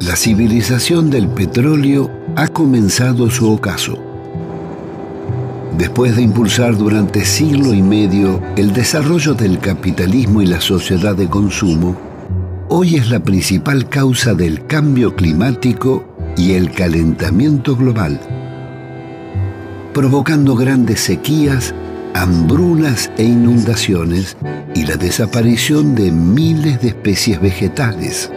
La civilización del petróleo ha comenzado su ocaso. Después de impulsar durante siglo y medio el desarrollo del capitalismo y la sociedad de consumo, hoy es la principal causa del cambio climático y el calentamiento global, provocando grandes sequías, hambrunas e inundaciones y la desaparición de miles de especies vegetales.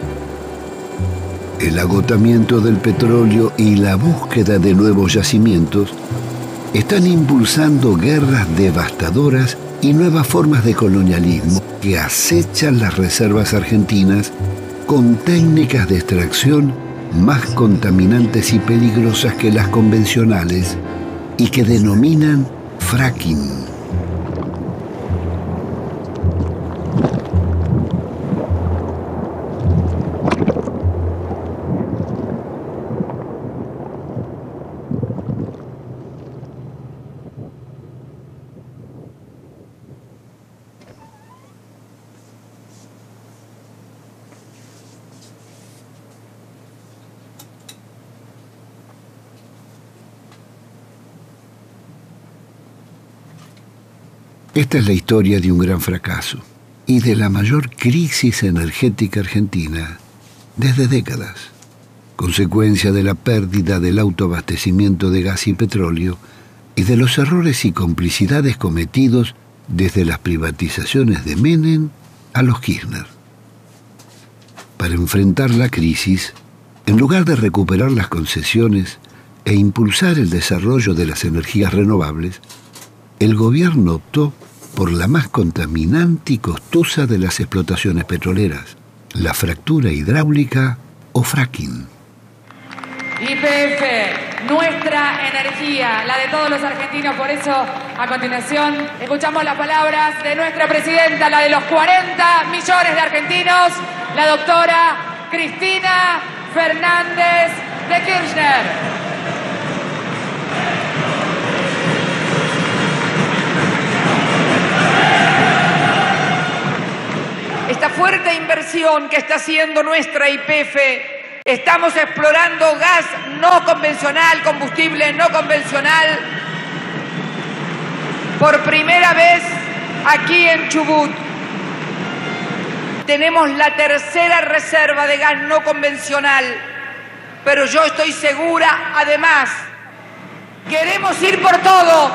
El agotamiento del petróleo y la búsqueda de nuevos yacimientos están impulsando guerras devastadoras y nuevas formas de colonialismo que acechan las reservas argentinas con técnicas de extracción más contaminantes y peligrosas que las convencionales y que denominan fracking. Esta es la historia de un gran fracaso y de la mayor crisis energética argentina desde décadas, consecuencia de la pérdida del autoabastecimiento de gas y petróleo y de los errores y complicidades cometidos desde las privatizaciones de Menem a los Kirchner. Para enfrentar la crisis, en lugar de recuperar las concesiones e impulsar el desarrollo de las energías renovables, el gobierno optó por la más contaminante y costosa de las explotaciones petroleras, la fractura hidráulica o fracking. YPF, nuestra energía, la de todos los argentinos. Por eso, a continuación, escuchamos las palabras de nuestra presidenta, la de los 40 millones de argentinos, la doctora Cristina Fernández de Kirchner. Esta fuerte inversión que está haciendo nuestra YPF, estamos explorando gas no convencional, combustible no convencional, por primera vez aquí en Chubut. Tenemos la tercera reserva de gas no convencional, pero yo estoy segura, además, queremos ir por todo,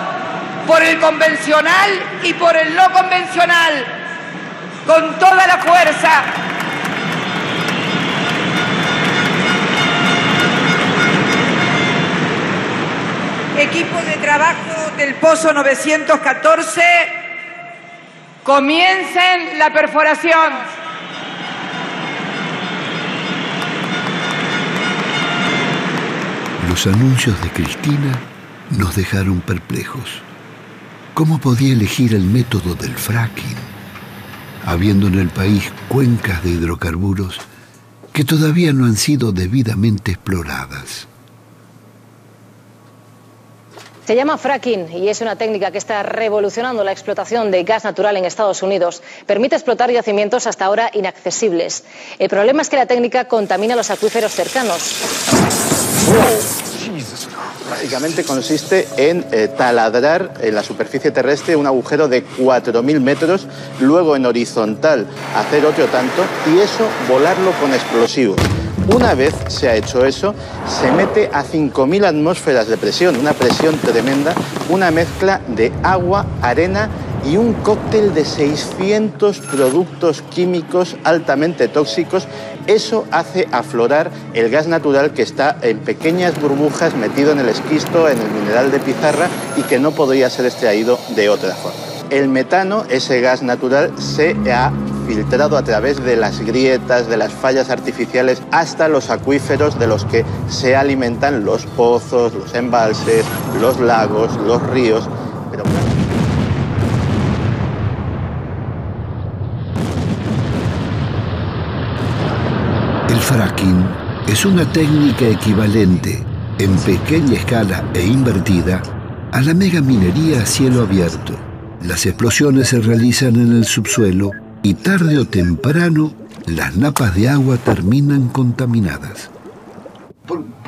por el convencional y por el no convencional, con toda la fuerza. Equipo de trabajo del Pozo 914, comiencen la perforación. Los anuncios de Cristina nos dejaron perplejos. ¿Cómo podía elegir el método del fracking, habiendo en el país cuencas de hidrocarburos que todavía no han sido debidamente exploradas? Se llama fracking y es una técnica que está revolucionando la explotación de gas natural en Estados Unidos. Permite explotar yacimientos hasta ahora inaccesibles. El problema es que la técnica contamina los acuíferos cercanos. Básicamente consiste en taladrar en la superficie terrestre un agujero de 4.000 metros, luego en horizontal hacer otro tanto y eso volarlo con explosivos. Una vez se ha hecho eso, se mete a 5.000 atmósferas de presión, una presión tremenda, una mezcla de agua, arena y un cóctel de 600 productos químicos altamente tóxicos. Eso hace aflorar el gas natural que está en pequeñas burbujas metido en el esquisto, en el mineral de pizarra y que no podría ser extraído de otra forma. El metano, ese gas natural, se ha filtrado a través de las grietas, de las fallas artificiales, hasta los acuíferos de los que se alimentan los pozos, los embalses, los lagos, los ríos. Pero el fracking es una técnica equivalente, en pequeña escala e invertida, a la megaminería a cielo abierto. Las explosiones se realizan en el subsuelo y tarde o temprano las napas de agua terminan contaminadas.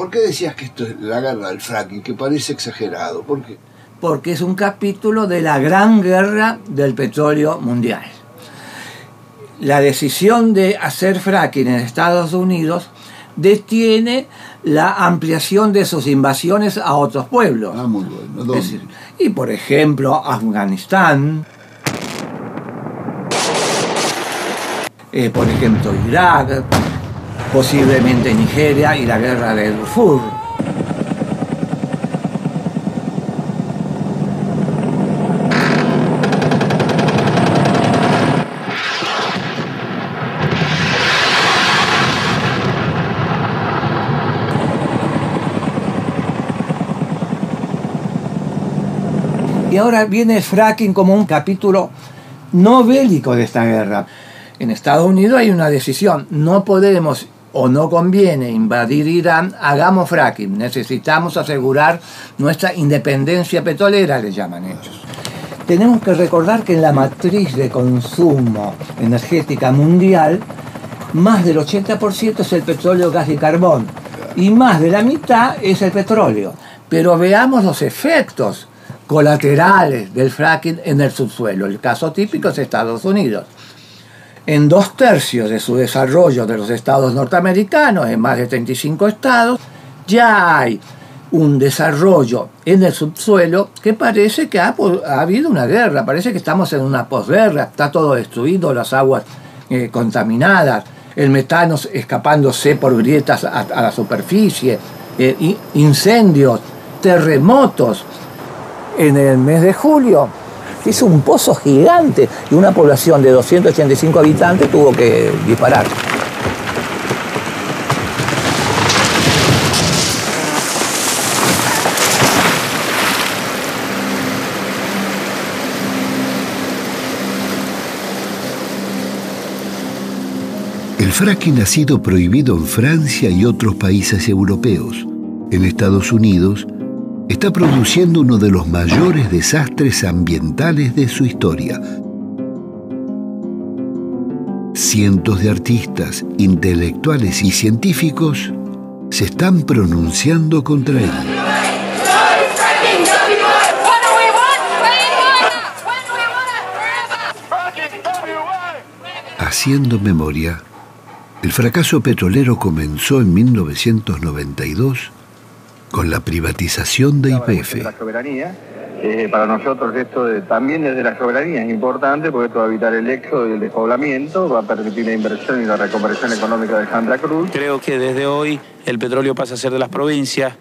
¿por qué decías que esto es la guerra del fracking, que parece exagerado? ¿Por qué? Porque es un capítulo de la gran guerra del petróleo mundial. La decisión de hacer fracking en Estados Unidos detiene la ampliación de sus invasiones a otros pueblos. Ah, muy bueno. ¿Dónde? Es decir, y por ejemplo, Afganistán, por ejemplo, Irak, posiblemente Nigeria y la guerra del Darfur. Y ahora viene el fracking como un capítulo no bélico de esta guerra. En Estados Unidos hay una decisión, no podemos o no conviene invadir Irán, hagamos fracking, necesitamos asegurar nuestra independencia petrolera, le llaman ellos. Tenemos que recordar que en la matriz de consumo energética mundial, más del 80% es el petróleo, gas y carbón, y más de la mitad es el petróleo. Pero veamos los efectos colaterales del fracking en el subsuelo. El caso típico es Estados Unidos. En 2/3 de su desarrollo de los estados norteamericanos, en más de 35 estados, ya hay un desarrollo en el subsuelo que parece que ha habido una guerra, parece que estamos en una posguerra, está todo destruido, las aguas contaminadas, el metano escapándose por grietas a la superficie, incendios, terremotos. En el mes de julio hizo un pozo gigante y una población de 285 habitantes tuvo que disparar. El fracking ha sido prohibido en Francia y otros países europeos. En Estados Unidos está produciendo uno de los mayores desastres ambientales de su historia. Cientos de artistas, intelectuales y científicos se están pronunciando contra él. Haciendo memoria, el fracaso petrolero comenzó en 1992 con la privatización de YPF. La soberanía, para nosotros esto también desde la soberanía es importante porque esto va a evitar el éxodo y el despoblamiento, va a permitir la inversión y la reconversión económica de Santa Cruz. Creo que desde hoy el petróleo pasa a ser de las provincias,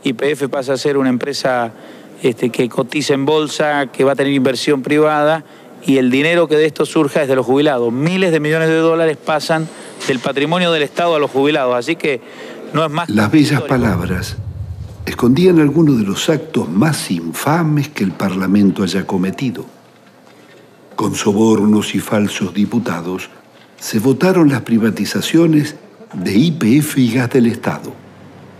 YPF pasa a ser una empresa que cotiza en bolsa, que va a tener inversión privada y el dinero que de esto surja es de los jubilados. Miles de millones de dólares pasan del patrimonio del Estado a los jubilados, así que no es más... Las bellas palabras escondían algunos de los actos más infames que el Parlamento haya cometido. Con sobornos y falsos diputados, se votaron las privatizaciones de YPF y Gas del Estado,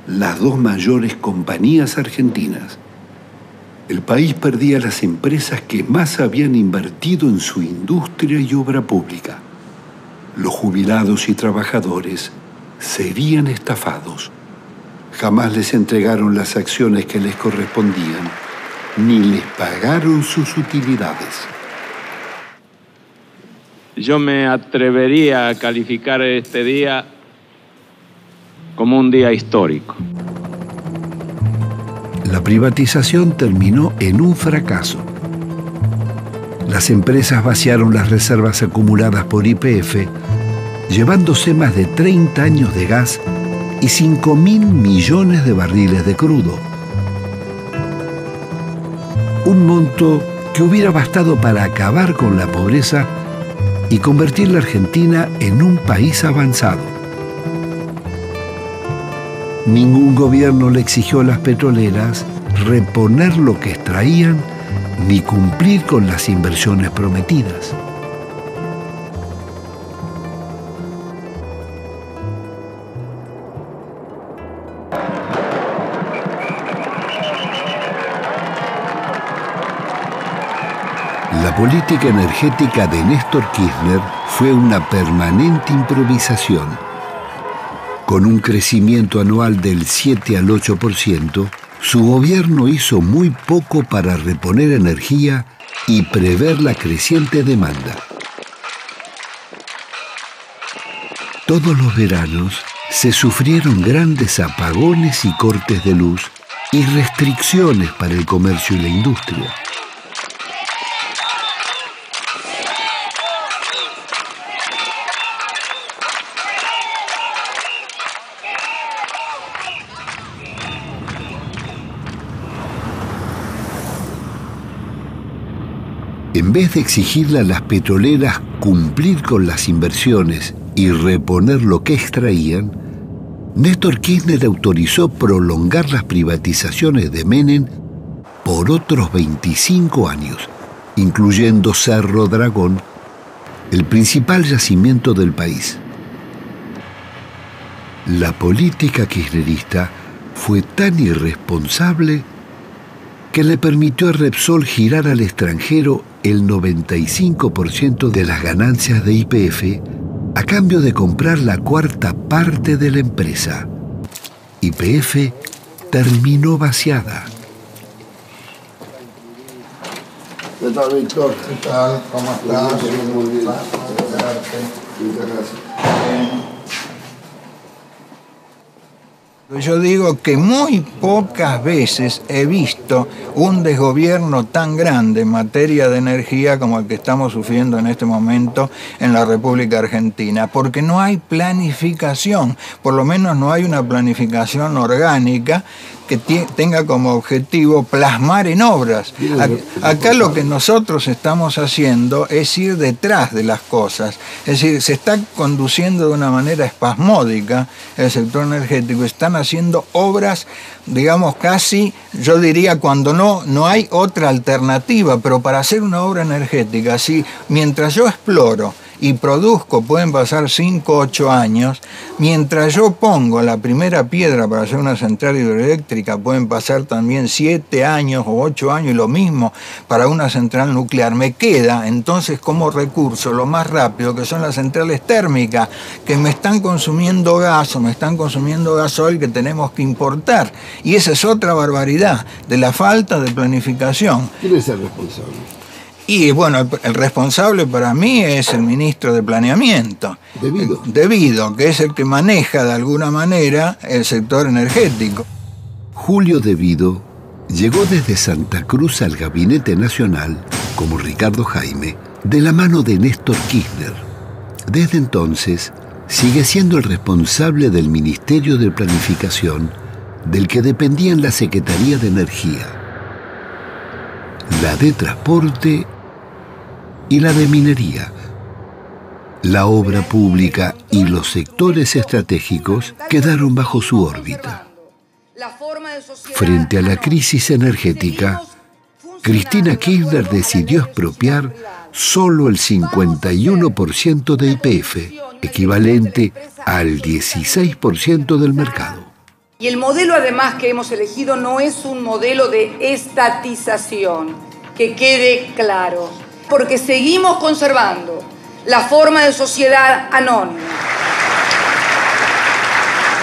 las dos mayores compañías argentinas. El país perdía las empresas que más habían invertido en su industria y obra pública. Los jubilados y trabajadores serían estafados. Jamás les entregaron las acciones que les correspondían, ni les pagaron sus utilidades. Yo me atrevería a calificar este día como un día histórico. La privatización terminó en un fracaso. Las empresas vaciaron las reservas acumuladas por YPF, llevándose más de 30 años de gas y 5.000 millones de barriles de crudo. Un monto que hubiera bastado para acabar con la pobreza y convertir la Argentina en un país avanzado. Ningún gobierno le exigió a las petroleras reponer lo que extraían ni cumplir con las inversiones prometidas. La política energética de Néstor Kirchner fue una permanente improvisación. Con un crecimiento anual del 7 al 8%, su gobierno hizo muy poco para reponer energía y prever la creciente demanda. Todos los veranos se sufrieron grandes apagones y cortes de luz y restricciones para el comercio y la industria. En vez de exigirle a las petroleras cumplir con las inversiones y reponer lo que extraían, Néstor Kirchner autorizó prolongar las privatizaciones de Menem por otros 25 años, incluyendo Cerro Dragón, el principal yacimiento del país. La política kirchnerista fue tan irresponsable que le permitió a Repsol girar al extranjero el 95% de las ganancias de YPF a cambio de comprar la cuarta parte de la empresa. YPF terminó vaciada. ¿Qué tal, Víctor? ¿Qué tal? ¿Cómo estás? Muy bien. Muchas gracias. Yo digo que muy pocas veces he visto un desgobierno tan grande en materia de energía como el que estamos sufriendo en este momento en la República Argentina, porque no hay planificación, por lo menos no hay una planificación orgánica que tenga como objetivo plasmar en obras. Acá lo que nosotros estamos haciendo es ir detrás de las cosas, es decir, se está conduciendo de una manera espasmódica el sector energético, están haciendo obras, digamos, casi, yo diría, cuando no hay otra alternativa, pero para hacer una obra energética, si mientras yo exploro y produzco, pueden pasar 5 o 8 años, mientras yo pongo la primera piedra para hacer una central hidroeléctrica, pueden pasar también 7 años o 8 años, y lo mismo para una central nuclear. Me queda entonces como recurso lo más rápido, que son las centrales térmicas, que me están consumiendo gas o me están consumiendo gasoil que tenemos que importar. Y esa es otra barbaridad de la falta de planificación. ¿Quién es el responsable? Y bueno, el responsable para mí es el ministro de Planeamiento. Devido, que es el que maneja de alguna manera el sector energético. Julio Devido llegó desde Santa Cruz al Gabinete Nacional, como Ricardo Jaime, de la mano de Néstor Kirchner. Desde entonces, sigue siendo el responsable del Ministerio de Planificación, del que dependían la Secretaría de Energía, la de Transporte y la de Minería. La obra pública y los sectores estratégicos quedaron bajo su órbita. Frente a la crisis energética, Cristina Kirchner decidió expropiar solo el 51% de YPF, equivalente al 16% del mercado. Y el modelo además que hemos elegido no es un modelo de estatización, que quede claro, porque seguimos conservando la forma de sociedad anónima.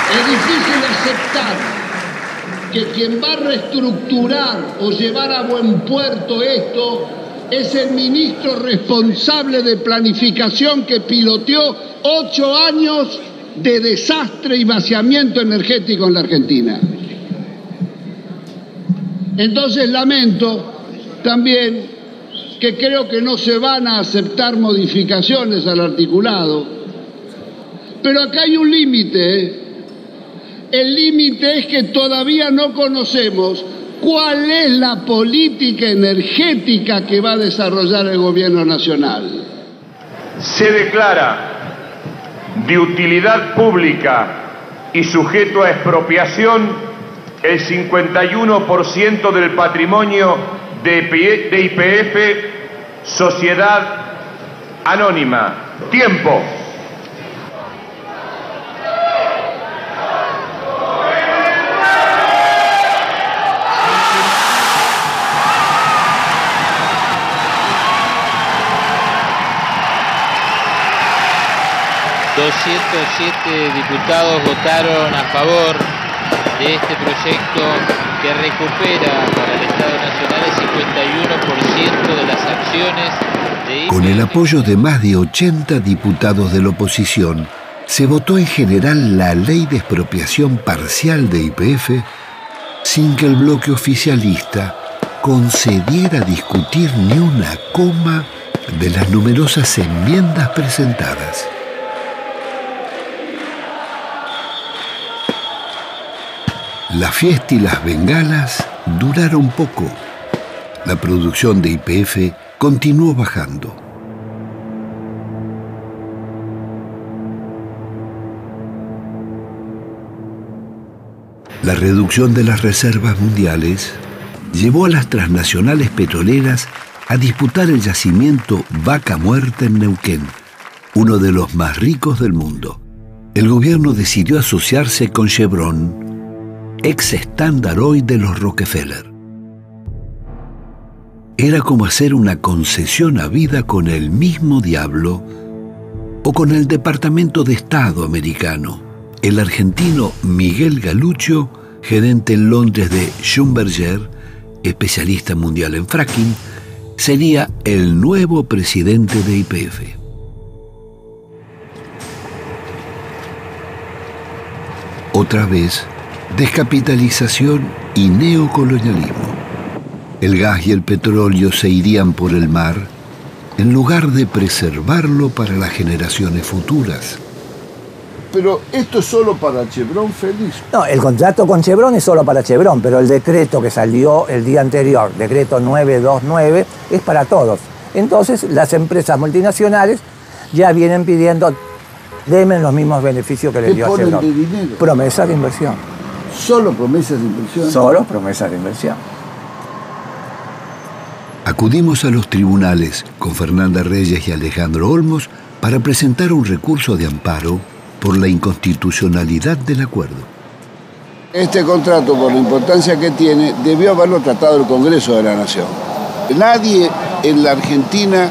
Es difícil aceptar que quien va a reestructurar o llevar a buen puerto esto es el ministro responsable de planificación que piloteó 8 años de desastre y vaciamiento energético en la Argentina. Entonces lamento también que creo que no se van a aceptar modificaciones al articulado, pero acá hay un límite. El límite es que todavía no conocemos cuál es la política energética que va a desarrollar el gobierno nacional. Se declara de utilidad pública y sujeto a expropiación el 51% del patrimonio de YPF, Sociedad Anónima. Tiempo. 207 diputados votaron a favor de este proyecto que recupera para el Estado Nacional el 51% de las acciones de Con el apoyo de más de 80 diputados de la oposición, se votó en general la ley de expropiación parcial de YPF sin que el bloque oficialista concediera discutir ni una coma de las numerosas enmiendas presentadas. La fiesta y las bengalas duraron poco. La producción de YPF continuó bajando. La reducción de las reservas mundiales llevó a las transnacionales petroleras a disputar el yacimiento Vaca Muerta en Neuquén, uno de los más ricos del mundo. El gobierno decidió asociarse con Chevron, ex Standard Oil de los Rockefeller. Era como hacer una concesión a vida con el mismo diablo o con el Departamento de Estado americano. El argentino Miguel Galuccio, gerente en Londres de Schlumberger, especialista mundial en fracking, sería el nuevo presidente de YPF. Otra vez, descapitalización y neocolonialismo. El gas y el petróleo se irían por el mar en lugar de preservarlo para las generaciones futuras. Pero esto es solo para Chevron, Félix. No, el contrato con Chevron es solo para Chevron, pero el decreto que salió el día anterior, decreto 929, es para todos. Entonces, las empresas multinacionales ya vienen pidiendo, denme los mismos beneficios que les dio a Chevron. ¿Qué ponen de dinero? Promesas de inversión. ¿Solo promesas de inversión? Solo promesas de inversión. Acudimos a los tribunales con Fernanda Reyes y Alejandro Olmos para presentar un recurso de amparo por la inconstitucionalidad del acuerdo. Este contrato, por la importancia que tiene, debió haberlo tratado el Congreso de la Nación. Nadie en la Argentina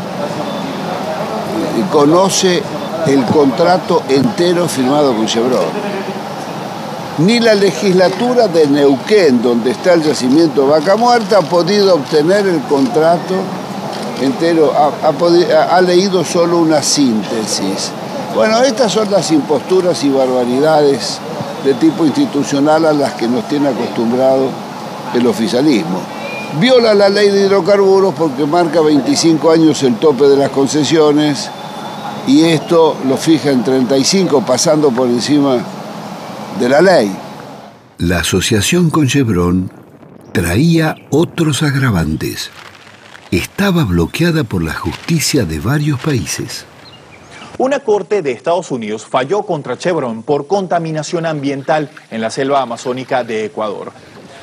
conoce el contrato entero firmado con Chevron. Ni la legislatura de Neuquén, donde está el yacimiento Vaca Muerta, ha podido obtener el contrato entero, ha leído solo una síntesis. Bueno, estas son las imposturas y barbaridades de tipo institucional a las que nos tiene acostumbrado el oficialismo. Viola la ley de hidrocarburos porque marca 25 años el tope de las concesiones y esto lo fija en 35, pasando por encima de la ley. La asociación con Chevron traía otros agravantes. Estaba bloqueada por la justicia de varios países. Una corte de Estados Unidos falló contra Chevron por contaminación ambiental en la selva amazónica de Ecuador.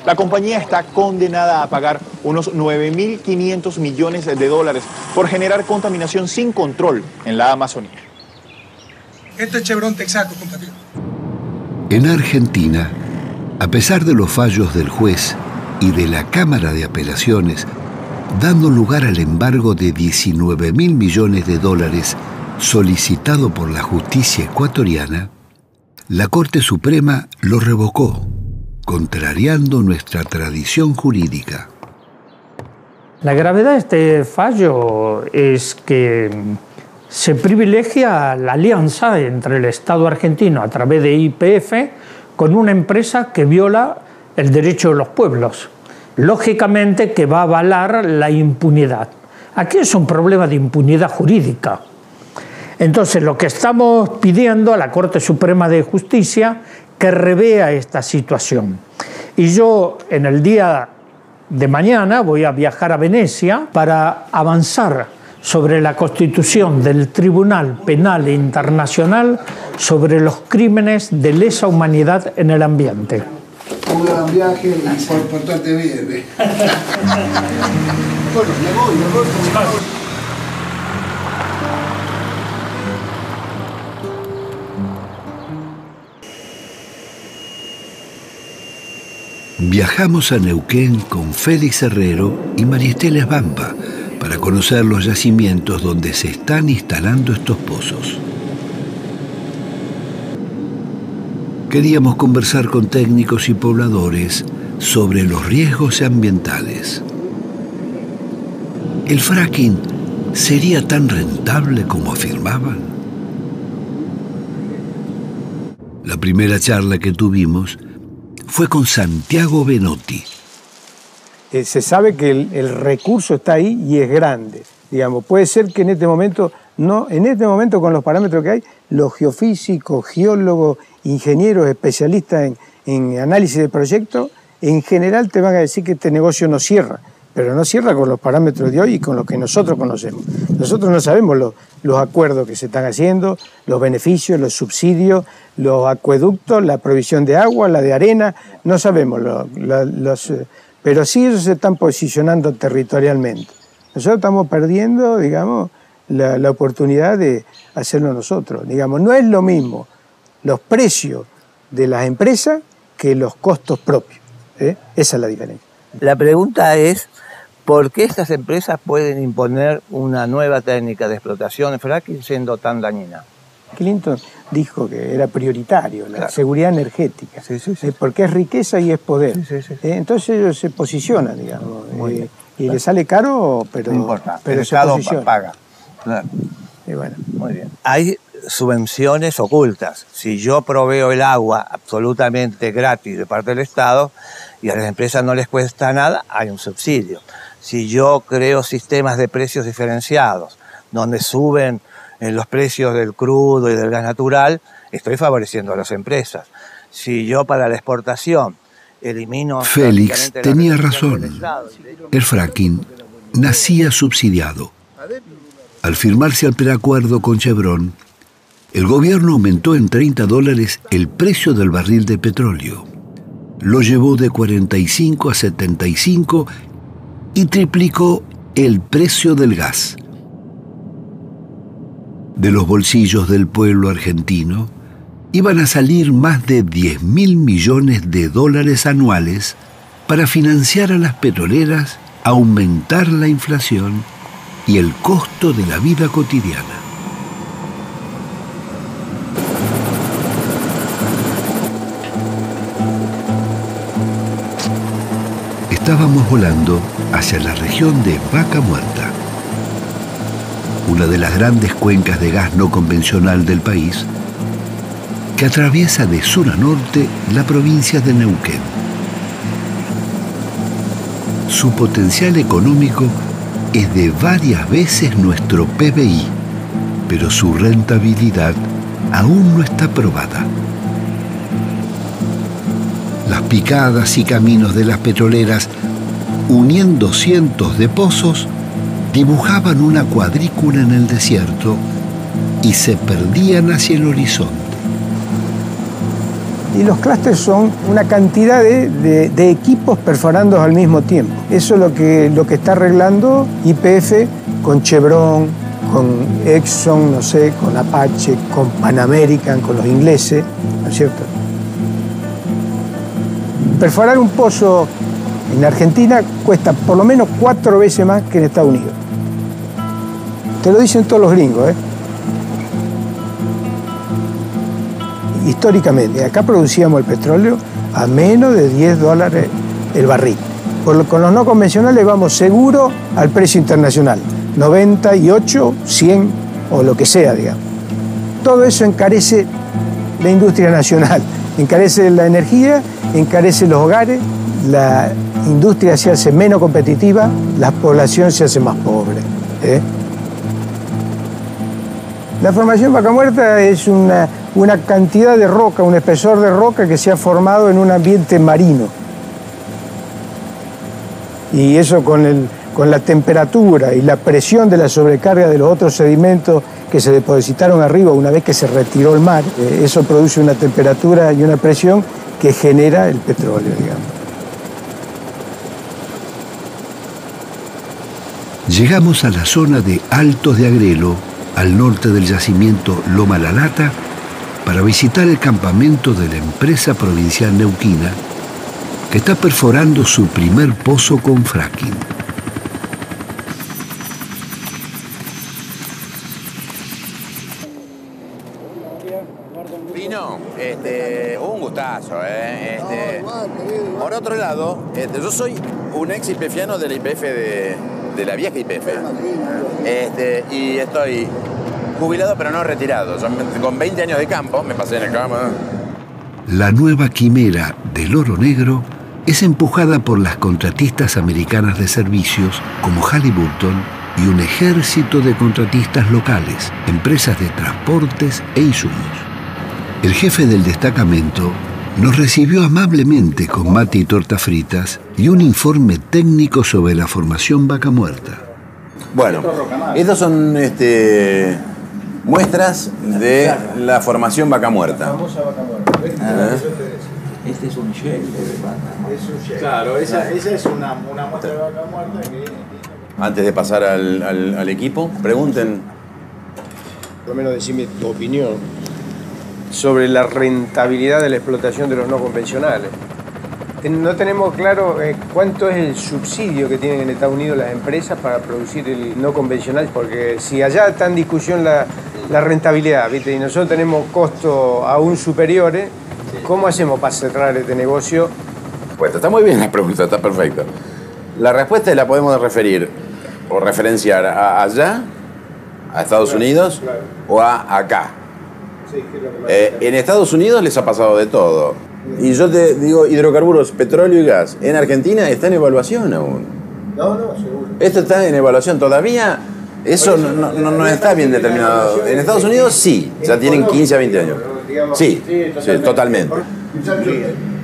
La compañía está condenada a pagar unos 9.500 millones de dólares por generar contaminación sin control en la Amazonía. Esto es Chevron Texaco, compatriota. En Argentina, a pesar de los fallos del juez y de la Cámara de Apelaciones, dando lugar al embargo de 19.000 millones de dólares solicitado por la justicia ecuatoriana, la Corte Suprema lo revocó, contrariando nuestra tradición jurídica. La gravedad de este fallo es que se privilegia la alianza entre el Estado argentino a través de YPF con una empresa que viola el derecho de los pueblos. Lógicamente que va a avalar la impunidad. Aquí es un problema de impunidad jurídica. Entonces, lo que estamos pidiendo a la Corte Suprema de Justicia que revea esta situación. Y yo, en el día de mañana, voy a viajar a Venecia para avanzar sobre la constitución del Tribunal Penal Internacional sobre los crímenes de lesa humanidad en el ambiente. Un gran viaje y portate bien. Bueno, me voy. Viajamos a Neuquén con Félix Herrero y Maristela Esbampa para conocer los yacimientos donde se están instalando estos pozos. Queríamos conversar con técnicos y pobladores sobre los riesgos ambientales. ¿El fracking sería tan rentable como afirmaban? La primera charla que tuvimos fue con Santiago Benotti. Se sabe que el recurso está ahí y es grande. Digamos, puede ser que en este momento con los parámetros que hay, los geofísicos, geólogos, ingenieros, especialistas en análisis de proyectos, en general te van a decir que este negocio no cierra, pero no cierra con los parámetros de hoy y con los que nosotros conocemos. Nosotros no sabemos los acuerdos que se están haciendo, los beneficios, los subsidios, los acueductos, la provisión de agua, la de arena, no sabemos, pero sí ellos se están posicionando territorialmente. Nosotros estamos perdiendo, digamos, la oportunidad de hacerlo nosotros. Digamos, no es lo mismo los precios de las empresas que los costos propios. Esa es la diferencia. La pregunta es, ¿por qué estas empresas pueden imponer una nueva técnica de explotación de fracking siendo tan dañina? Clinton dijo que era prioritario la seguridad energética, porque es riqueza y es poder. Entonces ellos se posicionan, digamos, y les sale caro, pero, no importa, pero el Estado posiciona. paga. Claro. Y bueno, muy bien. Hay subvenciones ocultas. Si yo proveo el agua absolutamente gratis de parte del Estado y a las empresas no les cuesta nada, hay un subsidio. Si yo creo sistemas de precios diferenciados, donde suben los precios del crudo y del gas natural, estoy favoreciendo a las empresas. Si yo para la exportación elimino... Félix tenía razón. El fracking nacía subsidiado. Al firmarse el preacuerdo con Chevron, el gobierno aumentó en $30 el precio del barril de petróleo. Lo llevó de 45 a 75 y triplicó el precio del gas. De los bolsillos del pueblo argentino iban a salir más de $10.000 millones anuales para financiar a las petroleras, aumentar la inflación y el costo de la vida cotidiana. Estábamos volando hacia la región de Vaca Muerta, una de las grandes cuencas de gas no convencional del país, que atraviesa de sur a norte la provincia de Neuquén. Su potencial económico es de varias veces nuestro PBI, pero su rentabilidad aún no está probada. Las picadas y caminos de las petroleras, uniendo cientos de pozos, dibujaban una cuadrícula en el desierto y se perdían hacia el horizonte. Y los clústeres son una cantidad de equipos perforando al mismo tiempo. Eso es lo que está arreglando YPF con Chevron, con Exxon, no sé, con Apache, con Pan American, con los ingleses, ¿no es cierto? Perforar un pozo en Argentina cuesta por lo menos 4 veces más que en Estados Unidos. Te lo dicen todos los gringos, Históricamente, acá producíamos el petróleo a menos de $10 el barril. Con los no convencionales vamos seguro al precio internacional, 98, 100 o lo que sea, digamos. Todo eso encarece la industria nacional, encarece la energía, encarece los hogares, la industria se hace menos competitiva, la población se hace más pobre. La formación Vaca Muerta es una cantidad de roca, un espesor de roca que se ha formado en un ambiente marino. Y eso con la temperatura y la presión de la sobrecarga de los otros sedimentos que se depositaron arriba una vez que se retiró el mar, eso produce una temperatura y una presión que genera el petróleo, digamos. Llegamos a la zona de Altos de Agrelo, al norte del yacimiento Loma La Lata, para visitar el campamento de la empresa provincial neuquina que está perforando su primer pozo con fracking. Pino, gustazo, por otro lado, yo soy un ex IPFiano de la IPF de la vieja IPF. Y estoy jubilado pero no retirado. Yo, con 20 años de campo, me pasé en el campo. La nueva quimera del oro negro es empujada por las contratistas americanas de servicios como Halliburton y un ejército de contratistas locales, empresas de transportes e insumos. El jefe del destacamento nos recibió amablemente con mate y tortas fritas y un informe técnico sobre la formación Vaca Muerta. Bueno, estos son muestras de la formación Vaca Muerta. La famosa Vaca Muerta. Este es un shell de vaca. Claro, esa es una muestra de Vaca Muerta que... Antes de pasar al equipo, pregunten. Por lo menos decime tu opinión sobre la rentabilidad de la explotación de los no convencionales. No tenemos claro cuánto es el subsidio que tienen en Estados Unidos las empresas para producir el no convencional, porque si allá está en discusión la rentabilidad, ¿viste? Y nosotros tenemos costos aún superiores, ¿cómo hacemos para cerrar este negocio? Pues está muy bien la pregunta, está perfecta. La respuesta la podemos referir o referenciar a allá, a Estados Unidos, o a acá. En Estados Unidos les ha pasado de todo. Y yo te digo, hidrocarburos, petróleo y gas, en Argentina está en evaluación aún. No, seguro. Esto está en evaluación todavía. Eso no está bien determinado. En Estados Unidos sí, ya tienen 15 a 20 años. Sí, totalmente.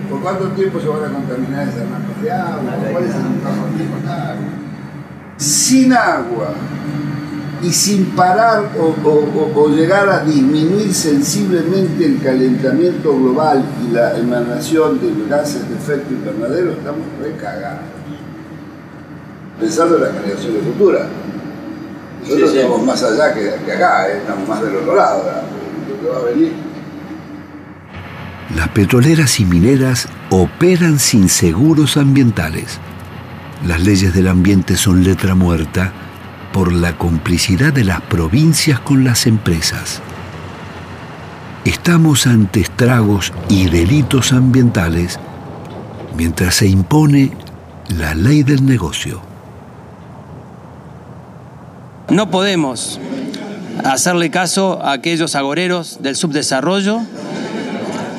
¿Por cuánto tiempo se van a contaminar esas napas de agua? ¿Cuál es el tiempo? Sin agua y sin parar o llegar a disminuir sensiblemente el calentamiento global y la emanación de gases de efecto invernadero, estamos recagados. Pensando en las generaciones futuras. Nosotros estamos más allá que acá, estamos más del otro lado, lo que va a venir. Las petroleras y mineras operan sin seguros ambientales. Las leyes del ambiente son letra muerta por la complicidad de las provincias con las empresas. Estamos ante estragos y delitos ambientales mientras se impone la ley del negocio. No podemos hacerle caso a aquellos agoreros del subdesarrollo,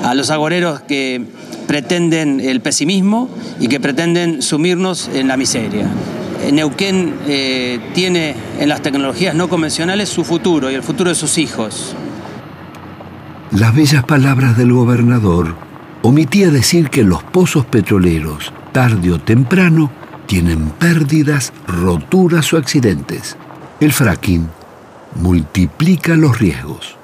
a los agoreros que pretenden el pesimismo y que pretenden sumirnos en la miseria. Neuquén tiene en las tecnologías no convencionales su futuro y el futuro de sus hijos. Las bellas palabras del gobernador omitía decir que los pozos petroleros, tarde o temprano, tienen pérdidas, roturas o accidentes. El fracking multiplica los riesgos.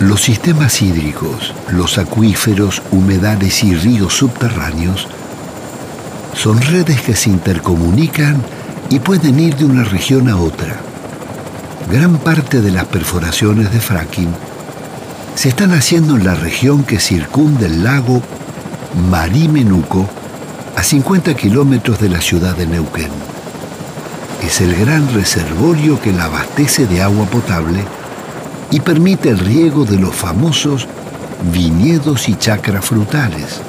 Los sistemas hídricos, los acuíferos, humedales y ríos subterráneos son redes que se intercomunican y pueden ir de una región a otra. Gran parte de las perforaciones de fracking se están haciendo en la región que circunda el lago Marí-Menuco, a 50 kilómetros de la ciudad de Neuquén. Es el gran reservorio que la abastece de agua potable y permite el riego de los famosos viñedos y chacras frutales.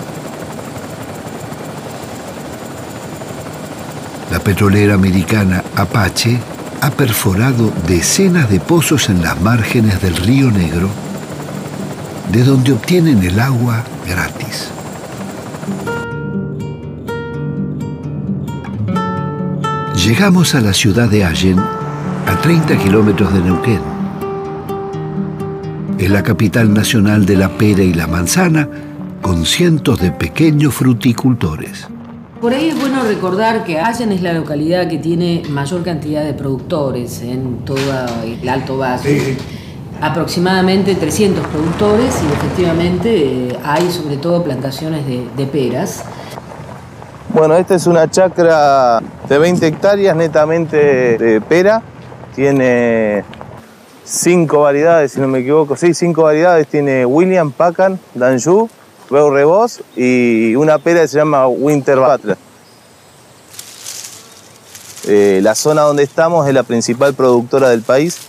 La petrolera americana Apache ha perforado decenas de pozos en las márgenes del Río Negro, de donde obtienen el agua gratis. Llegamos a la ciudad de Allen, a 30 kilómetros de Neuquén. Es la capital nacional de la pera y la manzana, con cientos de pequeños fruticultores. Por ahí es bueno recordar que Allen es la localidad que tiene mayor cantidad de productores en todo el Alto Valle. Sí. Aproximadamente 300 productores y efectivamente hay sobre todo plantaciones de peras. Bueno, esta es una chacra de 20 hectáreas netamente de pera. Tiene 5 variedades, si no me equivoco. Sí, 5 variedades. Tiene William, Packard, Danjou, Beau Reboz y una pera que se llama Winter Butler. La zona donde estamos es la principal productora del país.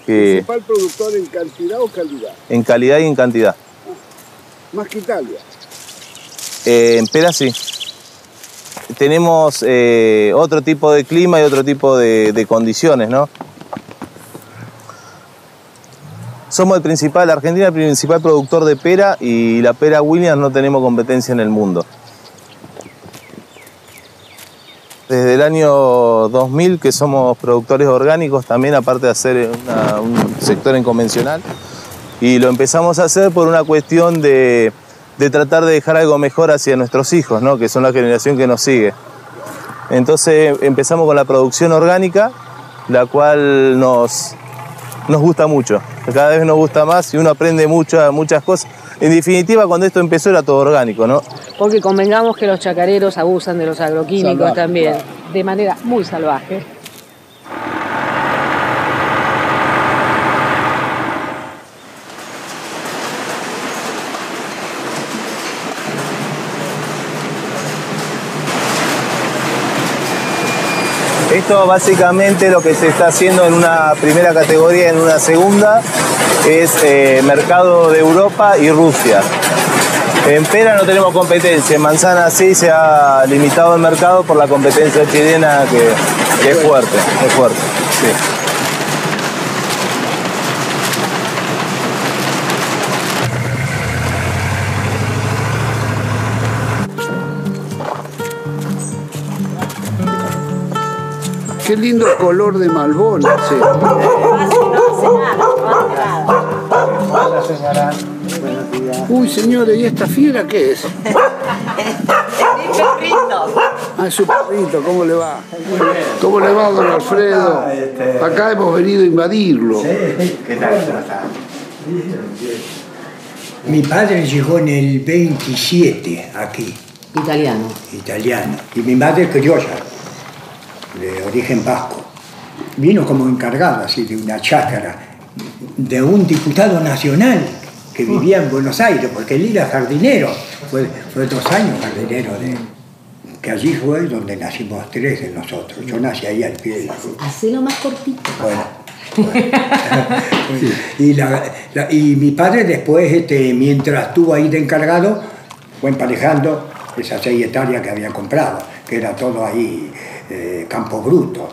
¿Principal productor en cantidad o calidad? En calidad y en cantidad. Más que Italia. En pera sí. Tenemos otro tipo de clima y otro tipo de condiciones, ¿no? Somos Argentina el principal productor de pera, y la pera Williams no tenemos competencia en el mundo. Desde el año 2000 que somos productores orgánicos también, aparte de hacer un sector en convencional. Y lo empezamos a hacer por una cuestión de tratar de dejar algo mejor hacia nuestros hijos, ¿no? Que son la generación que nos sigue. Entonces empezamos con la producción orgánica, la cual nos gusta mucho. Cada vez nos gusta más y uno aprende muchas cosas. En definitiva, cuando esto empezó era todo orgánico, ¿no? Porque convengamos que los chacareros abusan de los agroquímicos también, de manera muy salvaje. Esto básicamente lo que se está haciendo en una primera categoría, en una segunda, es mercado de Europa y Rusia. En pera no tenemos competencia, en manzana sí se ha limitado el mercado por la competencia chilena que es fuerte, sí. Qué lindo color de Malbón. Sí. Uy, señores, ¿y esta fiera qué es? Es perrito. Ah, es su perrito, ¿cómo le va? ¿Cómo le va, don Alfredo? Acá hemos venido a invadirlo. ¿Qué tal? ¿Cómo está? Mi padre llegó en el 27 aquí. Italiano. Italiano. Y mi madre criolla, de origen vasco. Vino como encargado así de una chácara de un diputado nacional que vivía en Buenos Aires, porque él era jardinero. Fue 2 años jardinero que allí fue donde nacimos 3 de nosotros. Yo nací ahí al pie de la ruta. Hacelo más cortito. Bueno. Y mi padre después, mientras estuvo ahí de encargado, fue emparejando esas 6 hectáreas que había comprado, que era todo ahí campo bruto.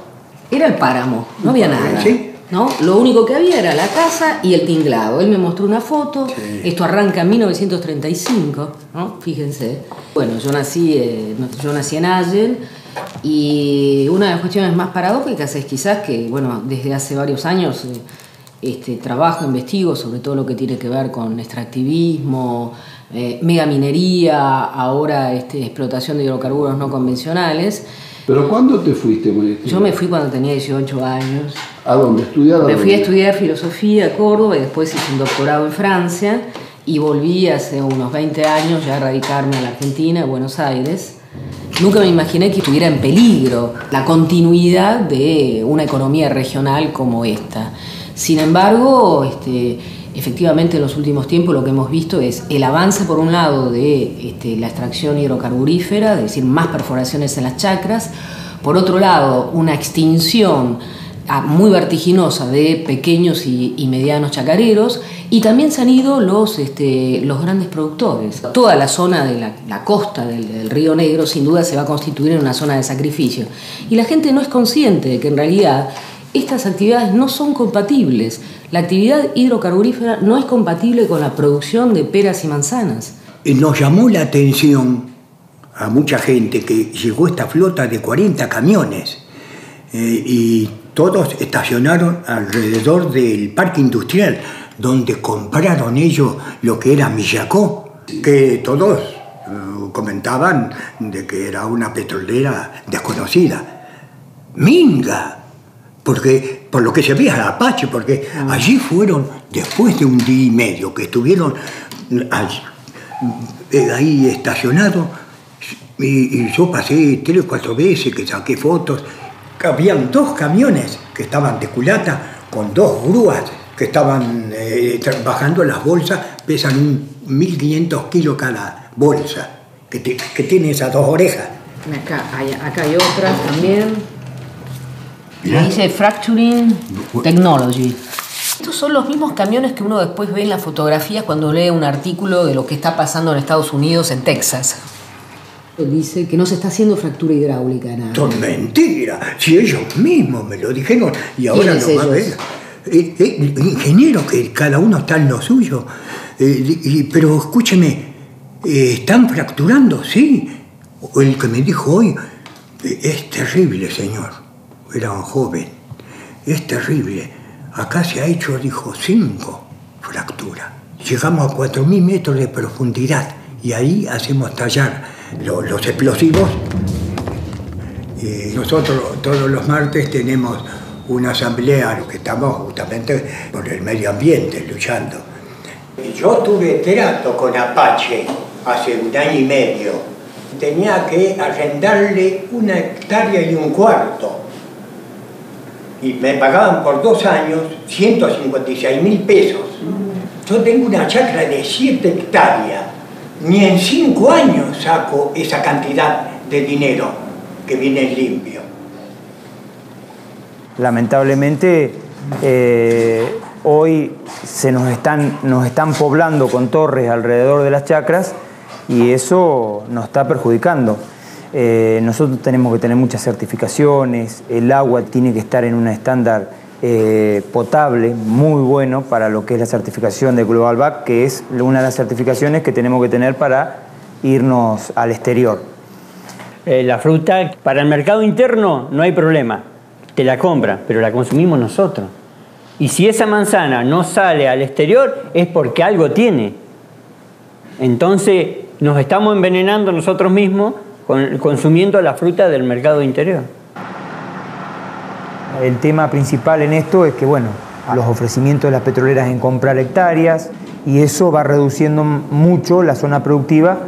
Era el páramo, no había nada. ¿Sí? ¿No? Lo único que había era la casa y el tinglado. Él me mostró una foto, sí. Esto arranca en 1935, ¿no? Fíjense. Bueno, yo nací en Allen, y una de las cuestiones más paradójicas es quizás que, bueno, desde hace varios años trabajo, investigo sobre todo lo que tiene que ver con extractivismo, megaminería, ahora explotación de hidrocarburos no convencionales. ¿Pero cuándo te fuiste, María? Yo me fui cuando tenía 18 años. ¿A dónde? ¿Estudiar? Me fui a estudiar filosofía a Córdoba y después hice un doctorado en Francia y volví hace unos 20 años ya a radicarme a la Argentina, a Buenos Aires. Nunca me imaginé que estuviera en peligro la continuidad de una economía regional como esta. Sin embargo, efectivamente en los últimos tiempos lo que hemos visto es el avance por un lado de la extracción hidrocarburífera, es decir, más perforaciones en las chacras, por otro lado una extinción muy vertiginosa de pequeños y medianos chacareros, y también se han ido los grandes productores. Toda la zona de la costa del Río Negro sin duda se va a constituir en una zona de sacrificio, y la gente no es consciente de que en realidad estas actividades no son compatibles. La actividad hidrocarburífera no es compatible con la producción de peras y manzanas. Nos llamó la atención a mucha gente que llegó esta flota de 40 camiones y todos estacionaron alrededor del parque industrial, donde compraron ellos lo que era Millacó, que todos comentaban de que era una petrolera desconocida. Minga. Porque, por lo que se veía Apache, porque allí fueron, después de un día y medio que estuvieron ahí estacionados, y yo pasé 3 o 4 veces que saqué fotos, habían 2 camiones que estaban de culata con 2 grúas que estaban bajando las bolsas, pesan 1.500 kilos cada bolsa, que tiene esas 2 orejas. Acá hay otras también. Dice Fracturing Technology. Estos son los mismos camiones que uno después ve en las fotografías cuando lee un artículo de lo que está pasando en Estados Unidos, en Texas. Dice que no se está haciendo fractura hidráulica, nada. Son mentiras. Si ellos mismos me lo dijeron y ahora lo va a ver. Ingeniero, que cada uno está en lo suyo. Pero escúcheme, ¿están fracturando? Sí. El que me dijo hoy, es terrible, señor. Era un joven. Es terrible. Acá se ha hecho, dijo, 5 fracturas. Llegamos a 4.000 metros de profundidad y ahí hacemos tallar los explosivos. Nosotros todos los martes tenemos una asamblea, lo que estamos justamente por el medio ambiente luchando. Yo tuve trato con Apache hace 1 año y medio. Tenía que arrendarle 1 hectárea y 1/4. Y me pagaban por 2 años 156.000 pesos. Yo tengo una chacra de 7 hectáreas. Ni en 5 años saco esa cantidad de dinero que viene limpio. Lamentablemente, hoy nos están poblando con torres alrededor de las chacras y eso nos está perjudicando. Nosotros tenemos que tener muchas certificaciones, el agua tiene que estar en un estándar potable, muy bueno para lo que es la certificación de Global Back, que es una de las certificaciones que tenemos que tener para irnos al exterior. La fruta para el mercado interno no hay problema, te la compran, pero la consumimos nosotros. Y si esa manzana no sale al exterior es porque algo tiene. Entonces nos estamos envenenando nosotros mismos consumiendo la fruta del mercado interior. El tema principal en esto es que, bueno, los ofrecimientos de las petroleras en comprar hectáreas y eso va reduciendo mucho la zona productiva.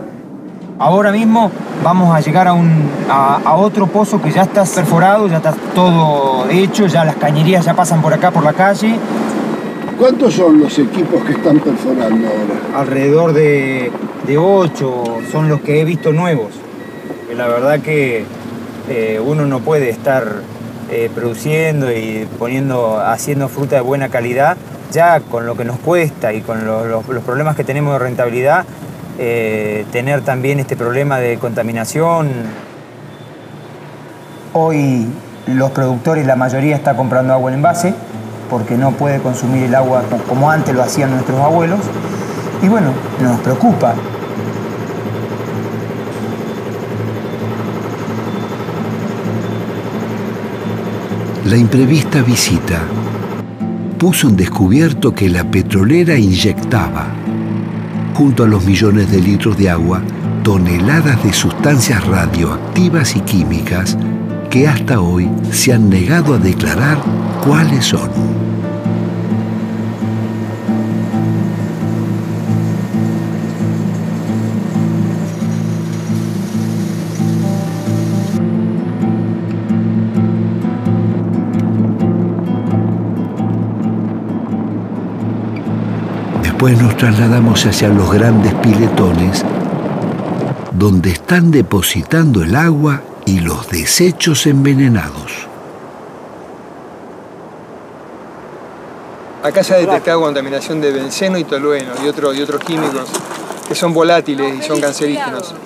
Ahora mismo vamos a llegar a otro pozo que ya está perforado, ya está todo hecho, ya las cañerías ya pasan por acá, por la calle. ¿Cuántos son los equipos que están perforando ahora? Alrededor de 8 son los que he visto nuevos. La verdad que uno no puede estar produciendo y haciendo fruta de buena calidad, ya con lo que nos cuesta y con los problemas que tenemos de rentabilidad, tener también este problema de contaminación. Hoy los productores, la mayoría está comprando agua en envase porque no puede consumir el agua como antes lo hacían nuestros abuelos y bueno, nos preocupa. La imprevista visita puso en descubierto que la petrolera inyectaba, junto a los millones de litros de agua, toneladas de sustancias radioactivas y químicas que hasta hoy se han negado a declarar cuáles son. Después nos trasladamos hacia los grandes piletones donde están depositando el agua y los desechos envenenados. Acá se ha detectado contaminación de benceno y tolueno y otros químicos que son volátiles y son cancerígenos.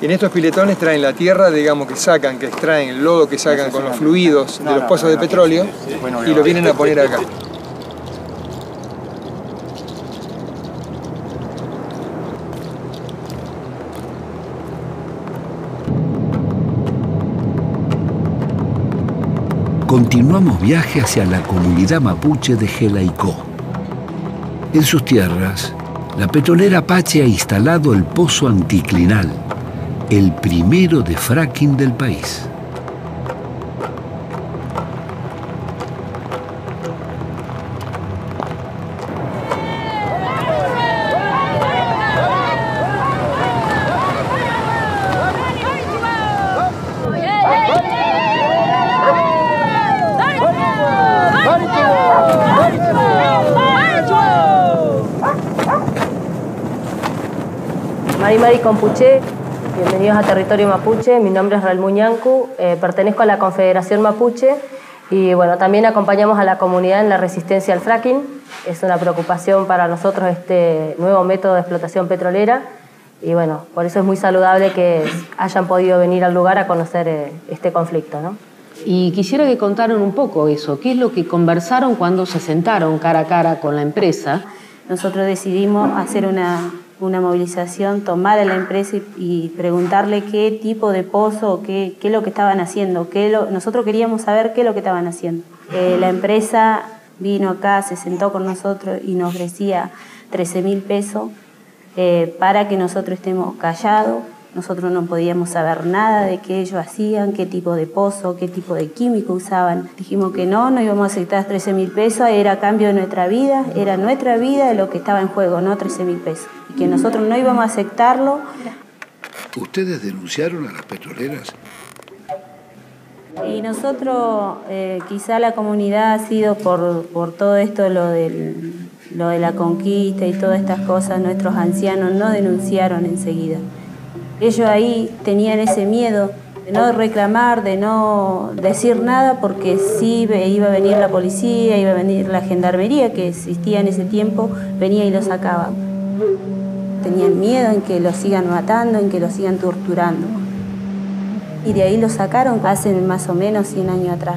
Y en estos piletones traen la tierra, digamos, que extraen el lodo que sacan con los fluidos de los pozos de petróleo y lo vienen a poner acá. Continuamos viaje hacia la comunidad mapuche de Jelaicó. En sus tierras, la petrolera Apache ha instalado el pozo anticlinal, el primero de fracking del país. Mari Compuché, bienvenidos a Territorio Mapuche. Mi nombre es Ralmu Ñancu, pertenezco a la Confederación Mapuche y bueno, también acompañamos a la comunidad en la resistencia al fracking. Es una preocupación para nosotros este nuevo método de explotación petrolera y bueno, por eso es muy saludable que hayan podido venir al lugar a conocer este conflicto, ¿no? Y quisiera que contaran un poco eso, qué es lo que conversaron cuando se sentaron cara a cara con la empresa. Nosotros decidimos hacer una movilización, tomar a la empresa y preguntarle qué tipo de pozo, qué es lo que estaban haciendo. Nosotros queríamos saber qué es lo que estaban haciendo. La empresa vino acá, se sentó con nosotros y nos ofrecía 13.000 pesos para que nosotros estemos callados. Nosotros no podíamos saber nada de qué ellos hacían, qué tipo de pozo, qué tipo de químico usaban. Dijimos que no íbamos a aceptar 13.000 pesos, era a cambio de nuestra vida, era nuestra vida lo que estaba en juego, no 13.000 pesos. Y que nosotros no íbamos a aceptarlo. ¿Ustedes denunciaron a las petroleras? Y nosotros, quizá la comunidad ha sido por todo esto, lo de la conquista y todas estas cosas, nuestros ancianos no denunciaron enseguida. Ellos ahí tenían ese miedo de no reclamar, de no decir nada, porque sí iba a venir la policía, iba a venir la gendarmería que existía en ese tiempo, venía y los sacaba. Tenían miedo en que los sigan matando, en que los sigan torturando. Y de ahí los sacaron hace más o menos 100 años atrás.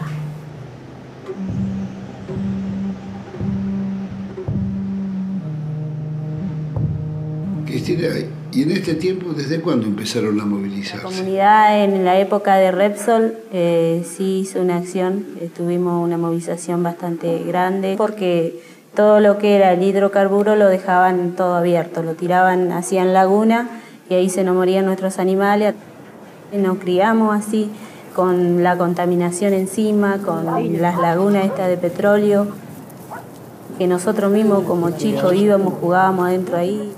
Cristina, ¿y en este tiempo desde cuándo empezaron a movilizarse? La comunidad en la época de Repsol sí hizo una acción, tuvimos una movilización bastante grande porque todo lo que era el hidrocarburo lo dejaban todo abierto, lo tiraban, hacían laguna y ahí se nos morían nuestros animales. Nos criamos así, con la contaminación encima, con las lagunas estas de petróleo, que nosotros mismos como chicos íbamos, jugábamos adentro ahí.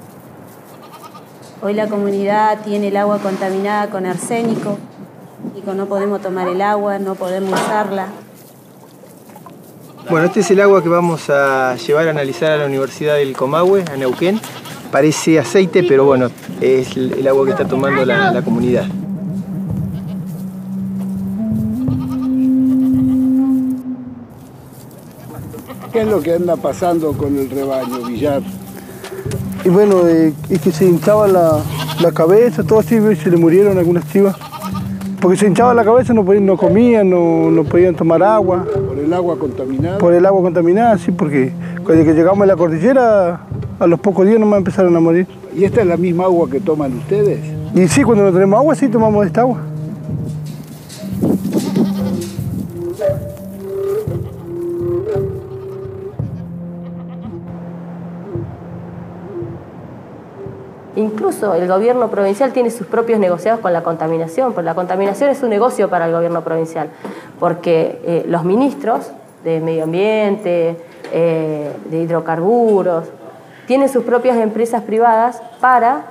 Hoy la comunidad tiene el agua contaminada con arsénico, y no podemos tomar el agua, no podemos usarla. Bueno, este es el agua que vamos a llevar a analizar a la Universidad del Comahue, a Neuquén. Parece aceite, pero bueno, es el agua que está tomando la comunidad. ¿Qué es lo que anda pasando con el rebaño, Villar? Y bueno, es que se hinchaba la cabeza, todo así, se le murieron algunas chivas. Porque se hinchaba la cabeza, no comían, no podían tomar agua. ¿Por el agua contaminada? Por el agua contaminada, sí, porque cuando llegamos a la cordillera, a los pocos días nomás empezaron a morir. ¿Y esta es la misma agua que toman ustedes? Y sí, cuando no tenemos agua, sí tomamos esta agua. Incluso el gobierno provincial tiene sus propios negociados con la contaminación, porque la contaminación es un negocio para el gobierno provincial, porque los ministros de medio ambiente, de hidrocarburos, tienen sus propias empresas privadas para,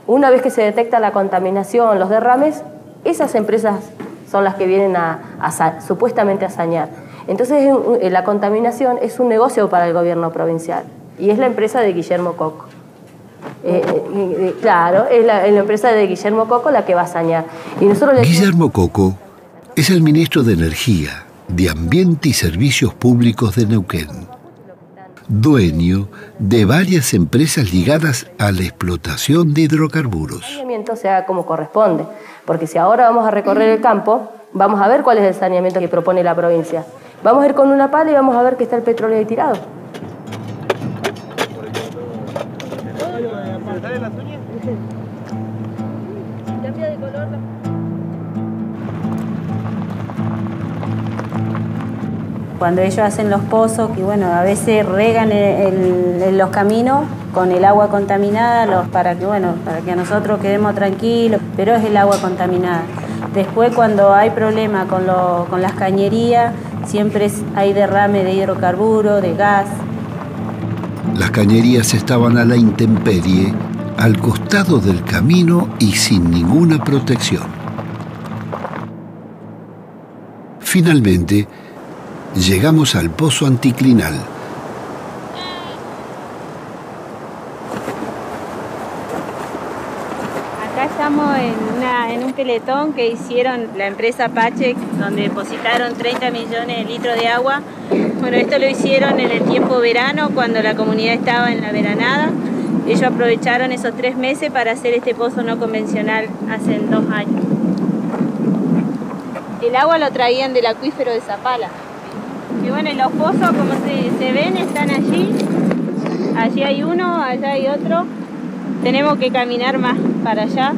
una vez que se detecta la contaminación, los derrames, esas empresas son las que vienen supuestamente a sanear. Entonces la contaminación es un negocio para el gobierno provincial y es la empresa de Guillermo Coco. Claro, es la empresa de Guillermo Coco la que va a sanear. Y nosotros Guillermo Coco es el ministro de Energía, de Ambiente y Servicios Públicos de Neuquén, dueño de varias empresas ligadas a la explotación de hidrocarburos. El saneamiento se haga como corresponde, porque si ahora vamos a recorrer el campo, vamos a ver cuál es el saneamiento que propone la provincia. Vamos a ir con una pala y vamos a ver que está el petróleo ahí tirado. Cambia de color. Cuando ellos hacen los pozos, que bueno, a veces regan los caminos con el agua contaminada para que nosotros quedemos tranquilos, pero es el agua contaminada. Después, cuando hay problema con las cañerías, siempre hay derrame de hidrocarburos, de gas. Las cañerías estaban a la intemperie, al costado del camino y sin ninguna protección. Finalmente, llegamos al pozo anticlinal. estamos en un peletón que hicieron la empresa Apache, donde depositaron 30 millones de litros de agua. Bueno, esto lo hicieron en el tiempo verano, cuando la comunidad estaba en la veranada. Ellos aprovecharon esos 3 meses para hacer este pozo no convencional hace 2 años. El agua lo traían del acuífero de Zapala. Y bueno, los pozos, como se ven, están allí. Allí hay uno, allá hay otro. Tenemos que caminar más para allá.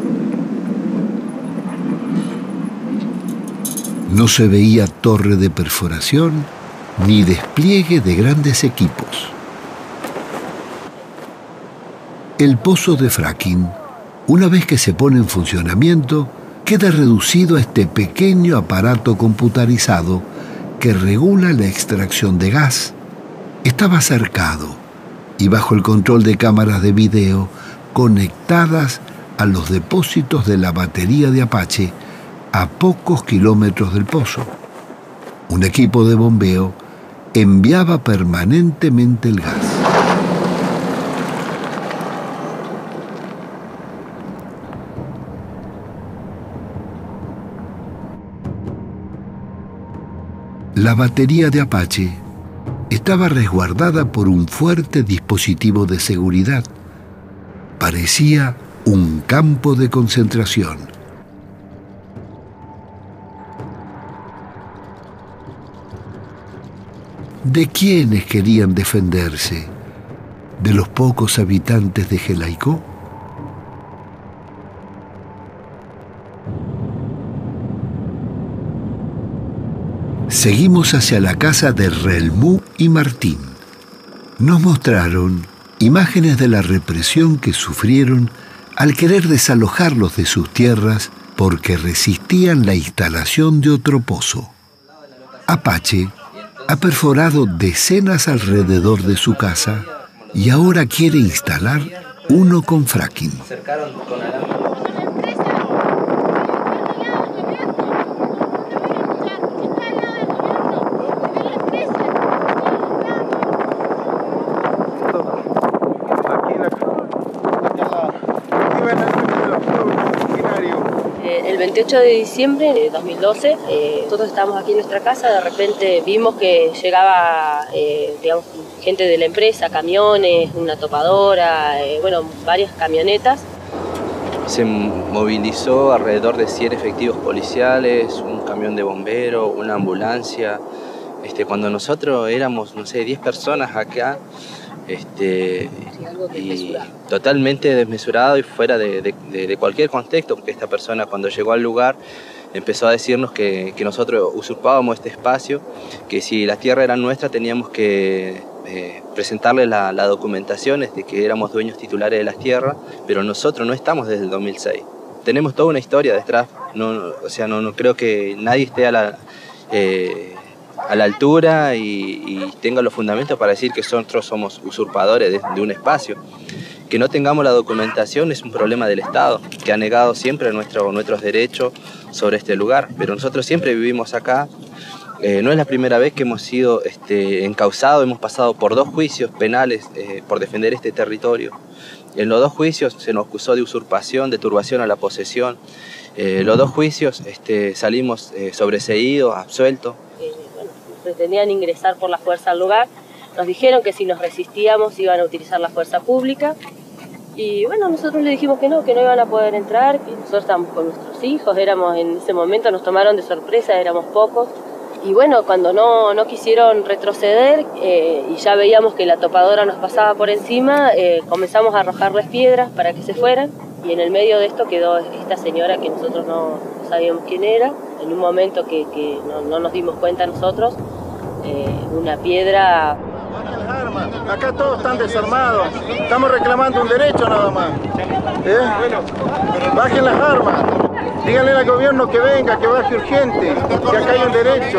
No se veía torre de perforación ni despliegue de grandes equipos. El pozo de fracking, una vez que se pone en funcionamiento, queda reducido a este pequeño aparato computarizado que regula la extracción de gas. Estaba cercado y bajo el control de cámaras de video conectadas a los depósitos de la batería de Apache a pocos kilómetros del pozo. Un equipo de bombeo enviaba permanentemente el gas. La batería de Apache estaba resguardada por un fuerte dispositivo de seguridad. Parecía un campo de concentración. ¿De quiénes querían defenderse? ¿De los pocos habitantes de Jelaicó? Seguimos hacia la casa de Relmú y Martín. Nos mostraron imágenes de la represión que sufrieron al querer desalojarlos de sus tierras porque resistían la instalación de otro pozo. Apache ha perforado decenas alrededor de su casa y ahora quiere instalar uno con fracking. El 28 de diciembre de 2012, nosotros estábamos aquí en nuestra casa, de repente vimos que llegaba digamos, gente de la empresa, camiones, una topadora, bueno, varias camionetas. Se movilizó alrededor de 100 efectivos policiales, un camión de bomberos, una ambulancia. Cuando nosotros éramos, no sé, 10 personas acá, y totalmente desmesurado y fuera de cualquier contexto, porque esta persona cuando llegó al lugar empezó a decirnos que nosotros usurpábamos este espacio, que si la tierra era nuestra teníamos que presentarle la documentación de que éramos dueños titulares de las tierras, pero nosotros no estamos desde el 2006. Tenemos toda una historia detrás, no creo que nadie esté a la altura y tenga los fundamentos para decir que nosotros somos usurpadores de un espacio. Que no tengamos la documentación es un problema del Estado, que ha negado siempre nuestros derechos sobre este lugar, pero nosotros siempre vivimos acá. No es la primera vez que hemos sido encausados, hemos pasado por 2 juicios penales por defender este territorio. En los 2 juicios se nos acusó de usurpación, de turbación a la posesión. Los 2 juicios salimos sobreseídos, absueltos. Pretendían ingresar por la fuerza al lugar. Nos dijeron que si nos resistíamos iban a utilizar la fuerza pública. Y bueno, nosotros le dijimos que no iban a poder entrar, que nosotros estábamos con nuestros hijos, en ese momento nos tomaron de sorpresa, éramos pocos. Y bueno, cuando no quisieron retroceder y ya veíamos que la topadora nos pasaba por encima, comenzamos a arrojarles piedras para que se fueran. Y en el medio de esto quedó esta señora que nosotros no sabíamos quién era. En un momento que no nos dimos cuenta nosotros, una piedra... Acá todos están desarmados, estamos reclamando un derecho nada más. Bajen las armas, díganle al gobierno que venga, que baje urgente, que acá hay un derecho.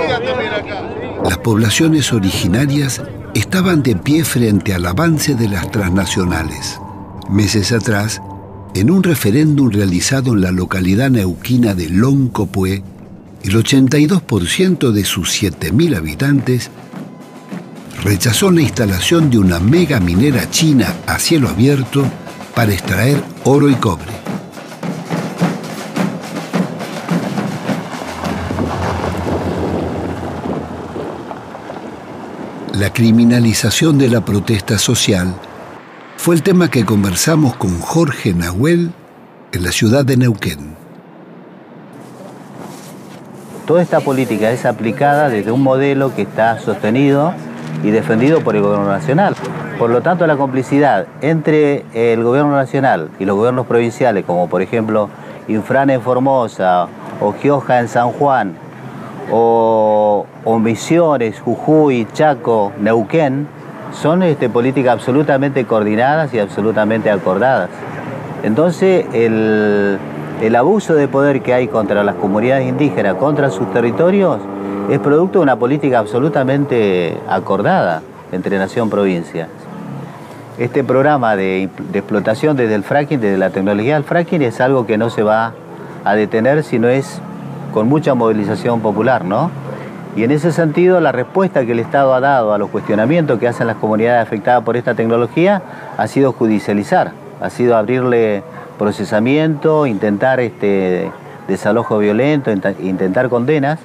Las poblaciones originarias estaban de pie frente al avance de las transnacionales. Meses atrás, en un referéndum realizado en la localidad neuquina de Loncopué, el 82% de sus 7.000 habitantes rechazó la instalación de una mega minera china a cielo abierto para extraer oro y cobre. la criminalización de la protesta social, fue el tema que conversamos con Jorge Nahuel en la ciudad de Neuquén. Toda esta política es aplicada desde un modelo que está sostenido y defendido por el gobierno nacional. Por lo tanto, la complicidad entre el gobierno nacional y los gobiernos provinciales, como por ejemplo Infran en Formosa, o Gioja en San Juan, o Misiones, Jujuy, Chaco, Neuquén, son políticas absolutamente coordinadas y absolutamente acordadas. Entonces, el abuso de poder que hay contra las comunidades indígenas, contra sus territorios, es producto de una política absolutamente acordada entre nación-provincia. Este programa de explotación desde el fracking, desde la tecnología del fracking, es algo que no se va a detener si no es con mucha movilización popular, ¿no? Y en ese sentido, la respuesta que el Estado ha dado a los cuestionamientos que hacen las comunidades afectadas por esta tecnología ha sido judicializar, ha sido abrirle procesamiento, intentar desalojo violento, intentar condenas,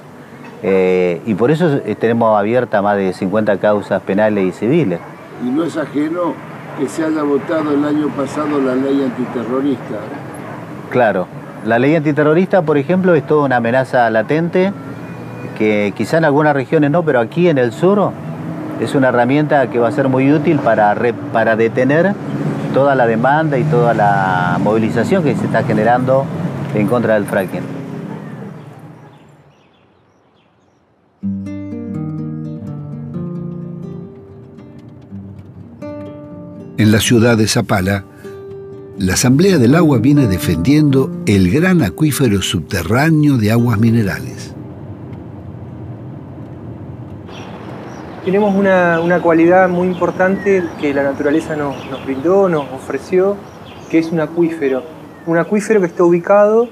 y por eso tenemos abiertas más de 50 causas penales y civiles. Y no es ajeno que se haya votado el año pasado la ley antiterrorista. Claro, la ley antiterrorista, por ejemplo, es toda una amenaza latente, que quizá en algunas regiones no, pero aquí en el sur es una herramienta que va a ser muy útil para detener toda la demanda y toda la movilización que se está generando en contra del fracking. En la ciudad de Zapala, la Asamblea del Agua viene defendiendo el gran acuífero subterráneo de aguas minerales. Tenemos una cualidad muy importante que la naturaleza nos brindó, nos ofreció, que es un acuífero. Un acuífero que está ubicado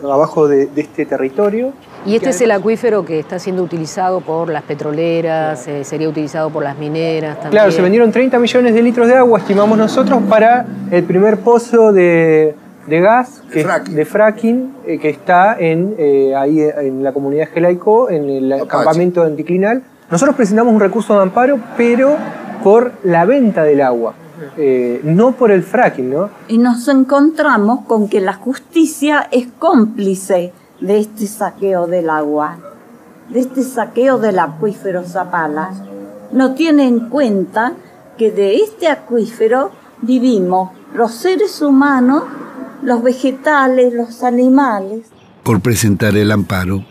abajo de este territorio. Y este es el acuífero que está siendo utilizado por las petroleras, sería utilizado por las mineras también. Claro, se vendieron 30 millones de litros de agua, estimamos nosotros, para el primer pozo de gas, de fracking, que está ahí en la comunidad de Gelaicó, en el campamento anticlinal. Nosotros presentamos un recurso de amparo, pero por la venta del agua, no por el fracking, ¿no? Y nos encontramos con que la justicia es cómplice de este saqueo del agua, de este saqueo del acuífero Zapala. No tiene en cuenta que de este acuífero vivimos los seres humanos, los vegetales, los animales. Por presentar el amparo,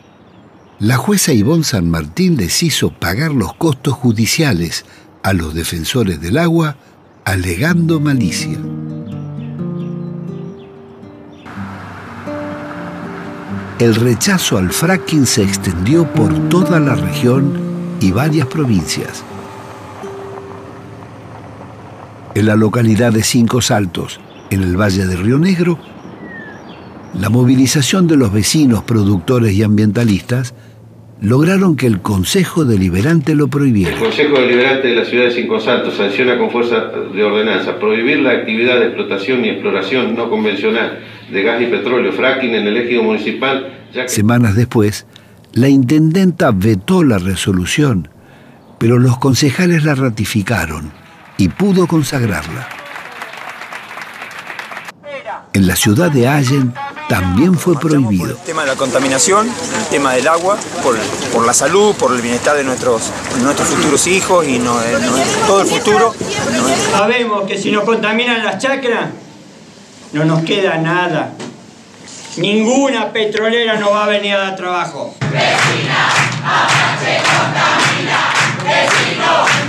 la jueza Ivonne San Martín les hizo pagar los costos judiciales a los defensores del agua, alegando malicia. El rechazo al fracking se extendió por toda la región y varias provincias. En la localidad de Cinco Saltos, en el Valle de Río Negro, la movilización de los vecinos, productores y ambientalistas lograron que el Consejo Deliberante lo prohibiera. El Consejo Deliberante de la ciudad de Cinco Saltos sanciona con fuerza de ordenanza prohibir la actividad de explotación y exploración no convencional de gas y petróleo, fracking en el ejido municipal. Semanas después, la intendenta vetó la resolución, pero los concejales la ratificaron y pudo consagrarla. En la ciudad de Allen también fue prohibido. El tema de la contaminación, el tema del agua, por la salud, por el bienestar de nuestros futuros hijos y todo el futuro. Sabemos que si nos contaminan las chacras, no nos queda nada. Ninguna petrolera nos va a venir a dar trabajo. Vecina, ahora se contamina.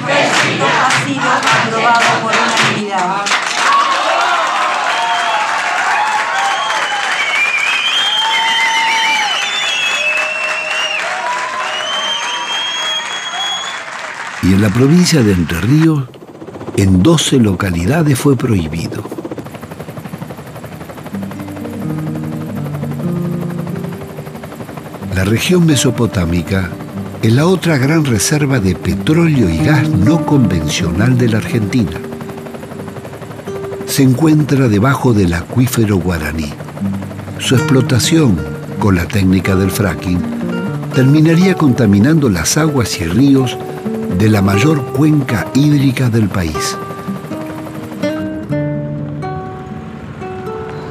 Vecino, ha sido aprobado por unanimidad. Y en la provincia de Entre Ríos, en 12 localidades fue prohibido. La región mesopotámica es la otra gran reserva de petróleo y gas no convencional de la Argentina. Se encuentra debajo del acuífero Guaraní. Su explotación, con la técnica del fracking, terminaría contaminando las aguas y ríos de la mayor cuenca hídrica del país.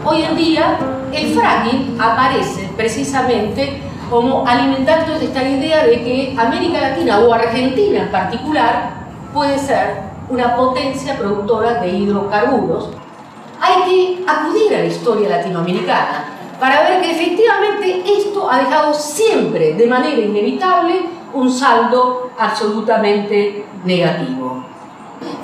Hoy en día el fracking aparece precisamente como alimentando esta idea de que América Latina o Argentina en particular puede ser una potencia productora de hidrocarburos. Hay que acudir a la historia latinoamericana para ver que efectivamente esto ha dejado siempre de manera inevitable un saldo absolutamente negativo.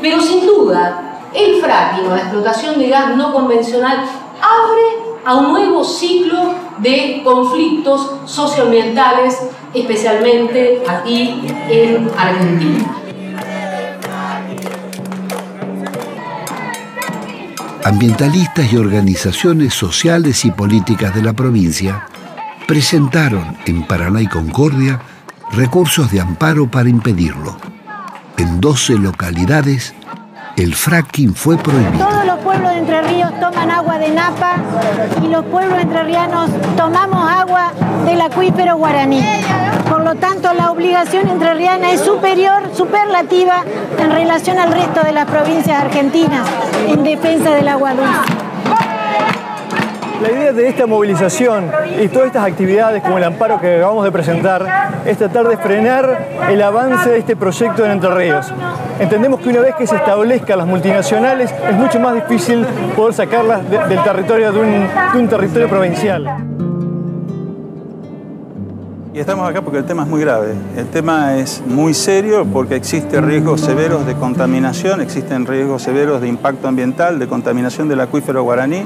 Pero sin duda, el fracking o la explotación de gas no convencional abre a un nuevo ciclo de conflictos socioambientales, especialmente aquí en Argentina. Ambientalistas y organizaciones sociales y políticas de la provincia presentaron en Paraná y Concordia recursos de amparo para impedirlo. En 12 localidades, el fracking fue prohibido. Todos los pueblos de Entre Ríos toman agua de Napa y los pueblos entrerrianos tomamos agua del acuífero guaraní. Por lo tanto, la obligación entrerriana es superior, superlativa, en relación al resto de las provincias argentinas en defensa del agua dulce. La idea de esta movilización y todas estas actividades como el amparo que acabamos de presentar es tratar de frenar el avance de este proyecto en Entre Ríos. Entendemos que una vez que se establezcan las multinacionales es mucho más difícil poder sacarlas del territorio de un territorio provincial. Y estamos acá porque el tema es muy grave. El tema es muy serio porque existen riesgos severos de contaminación, existen riesgos severos de impacto ambiental, de contaminación del acuífero guaraní.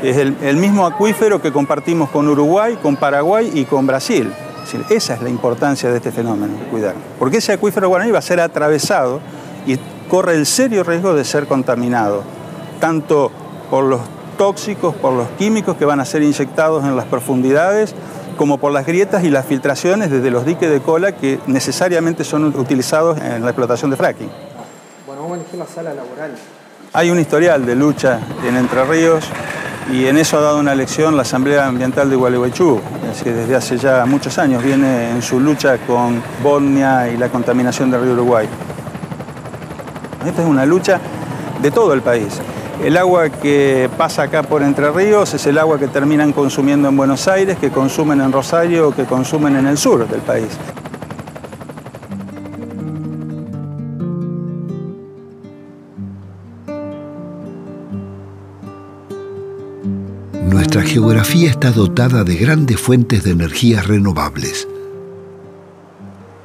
Es el mismo acuífero que compartimos con Uruguay, con Paraguay y con Brasil. Es decir, esa es la importancia de este fenómeno, cuidar. Porque ese acuífero guaraní va a ser atravesado y corre el serio riesgo de ser contaminado, tanto por los tóxicos, por los químicos que van a ser inyectados en las profundidades, como por las grietas y las filtraciones desde los diques de cola que necesariamente son utilizados en la explotación de fracking. Bueno, vamos a elegir la sala laboral. Hay un historial de lucha en Entre Ríos y en eso ha dado una lección la Asamblea Ambiental de Gualeguaychú, que desde hace ya muchos años viene en su lucha con Bosnia y la contaminación del río Uruguay. Esta es una lucha de todo el país. El agua que pasa acá por Entre Ríos es el agua que terminan consumiendo en Buenos Aires, que consumen en Rosario o que consumen en el sur del país. Nuestra geografía está dotada de grandes fuentes de energías renovables,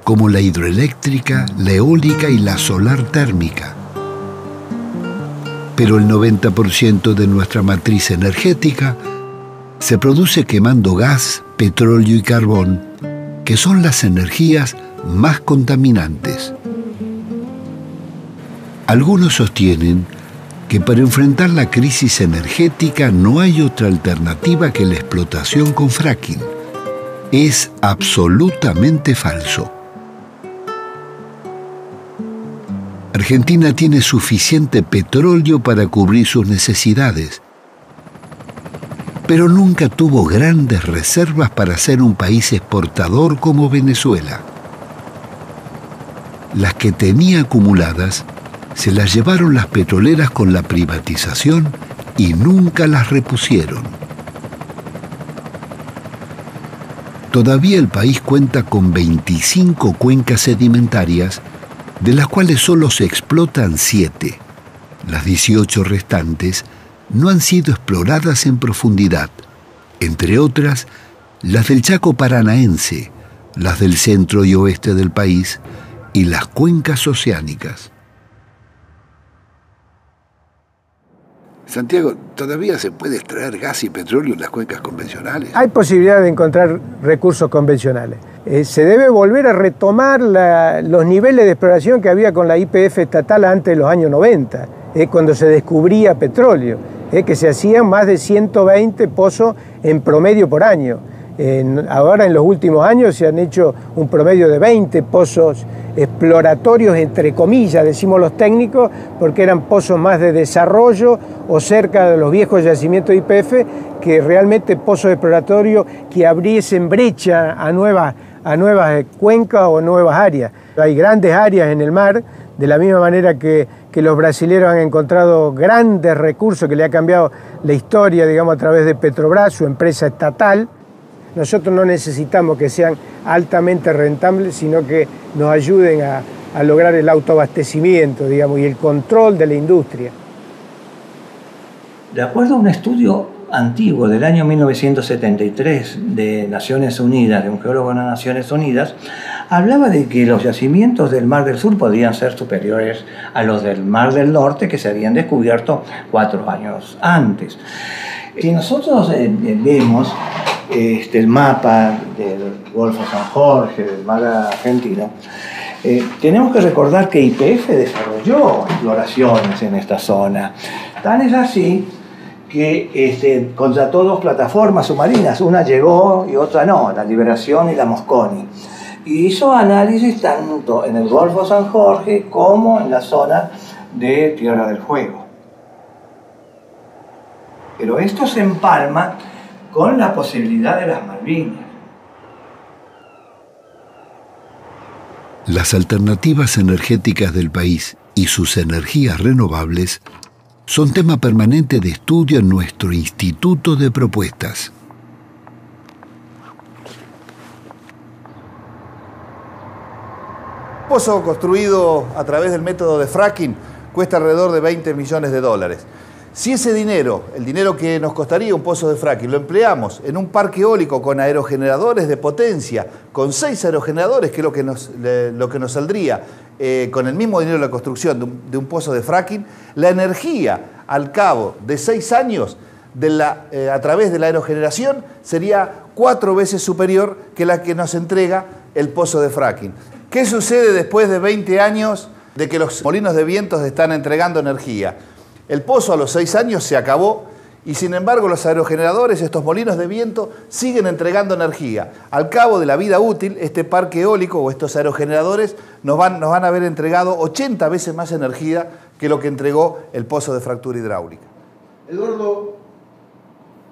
como la hidroeléctrica, la eólica y la solar térmica. Pero el 90% de nuestra matriz energética se produce quemando gas, petróleo y carbón, que son las energías más contaminantes. Algunos sostienen que para enfrentar la crisis energética no hay otra alternativa que la explotación con fracking. Es absolutamente falso. Argentina tiene suficiente petróleo para cubrir sus necesidades, pero nunca tuvo grandes reservas para ser un país exportador como Venezuela. Las que tenía acumuladas se las llevaron las petroleras con la privatización y nunca las repusieron. Todavía el país cuenta con 25 cuencas sedimentarias, de las cuales solo se explotan 7. Las 18 restantes no han sido exploradas en profundidad, entre otras las del Chaco paranaense, las del centro y oeste del país y las cuencas oceánicas. Santiago, ¿todavía se puede extraer gas y petróleo en las cuencas convencionales? Hay posibilidad de encontrar recursos convencionales. Se debe volver a retomar los niveles de exploración que había con la YPF estatal antes de los años 90, cuando se descubría petróleo, que se hacían más de 120 pozos en promedio por año. Ahora en los últimos años se han hecho un promedio de 20 pozos exploratorios, entre comillas, decimos los técnicos, porque eran pozos más de desarrollo o cerca de los viejos yacimientos de YPF, que realmente pozos exploratorios que abriesen brecha a nuevas a nuevas cuencas o nuevas áreas. Hay grandes áreas en el mar, de la misma manera que los brasileños han encontrado grandes recursos que le ha cambiado la historia, digamos, a través de Petrobras, su empresa estatal. Nosotros no necesitamos que sean altamente rentables, sino que nos ayuden a lograr el autoabastecimiento, digamos, y el control de la industria. De acuerdo a un estudio antiguo del año 1973 de Naciones Unidas, de un geólogo de las Naciones Unidas, hablaba de que los yacimientos del Mar del Sur podían ser superiores a los del Mar del Norte, que se habían descubierto 4 años antes. Si nosotros vemos el mapa del Golfo San Jorge, del mar argentino, tenemos que recordar que YPF desarrolló exploraciones en esta zona. Tan es así que contrató 2 plataformas submarinas, una llegó y otra no, la Liberación y la Mosconi. Y hizo análisis tanto en el Golfo San Jorge como en la zona de Tierra del Fuego. Pero esto se empalma con la posibilidad de las Malvinas. Las alternativas energéticas del país y sus energías renovables son tema permanente de estudio en nuestro Instituto de Propuestas. Un pozo construido a través del método de fracking cuesta alrededor de 20 millones de dólares. Si ese dinero, el dinero que nos costaría un pozo de fracking, lo empleamos en un parque eólico con aerogeneradores de potencia, con 6 aerogeneradores, que es lo que nos saldría con el mismo dinero de la construcción de un pozo de fracking, la energía al cabo de 6 años a través de la aerogeneración sería 4 veces superior que la que nos entrega el pozo de fracking. ¿Qué sucede después de 20 años de que los molinos de vientos están entregando energía? El pozo a los 6 años se acabó y sin embargo los aerogeneradores, estos molinos de viento, siguen entregando energía. Al cabo de la vida útil, este parque eólico o estos aerogeneradores nos van a haber entregado 80 veces más energía que lo que entregó el pozo de fractura hidráulica. Eduardo,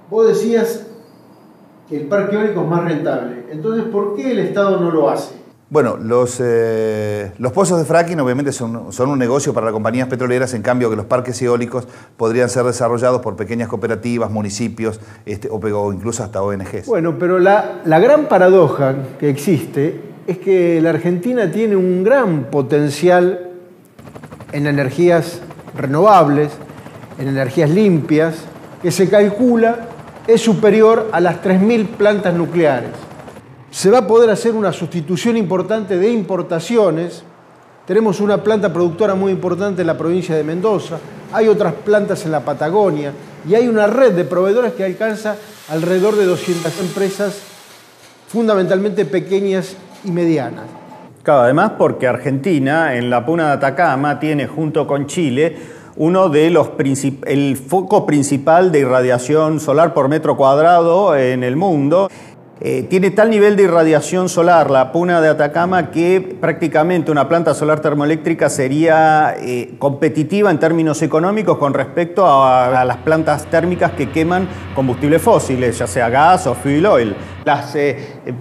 vos decías que el parque eólico es más rentable. Entonces, ¿por qué el Estado no lo hace? Bueno, los pozos de fracking obviamente son un negocio para las compañías petroleras, en cambio que los parques eólicos podrían ser desarrollados por pequeñas cooperativas, municipios o incluso hasta ONGs. Bueno, pero la gran paradoja que existe es que la Argentina tiene un gran potencial en energías renovables, en energías limpias, que se calcula es superior a las 3.000 plantas nucleares. Se va a poder hacer una sustitución importante de importaciones. Tenemos una planta productora muy importante en la provincia de Mendoza, hay otras plantas en la Patagonia y hay una red de proveedores que alcanza alrededor de 200 empresas, fundamentalmente pequeñas y medianas. Claro, además porque Argentina en la Puna de Atacama tiene junto con Chile uno de el foco principal de irradiación solar por metro cuadrado en el mundo. Tiene tal nivel de irradiación solar la Puna de Atacama que prácticamente una planta solar termoeléctrica sería competitiva en términos económicos con respecto a las plantas térmicas que queman combustibles fósiles, ya sea gas o fuel oil. Las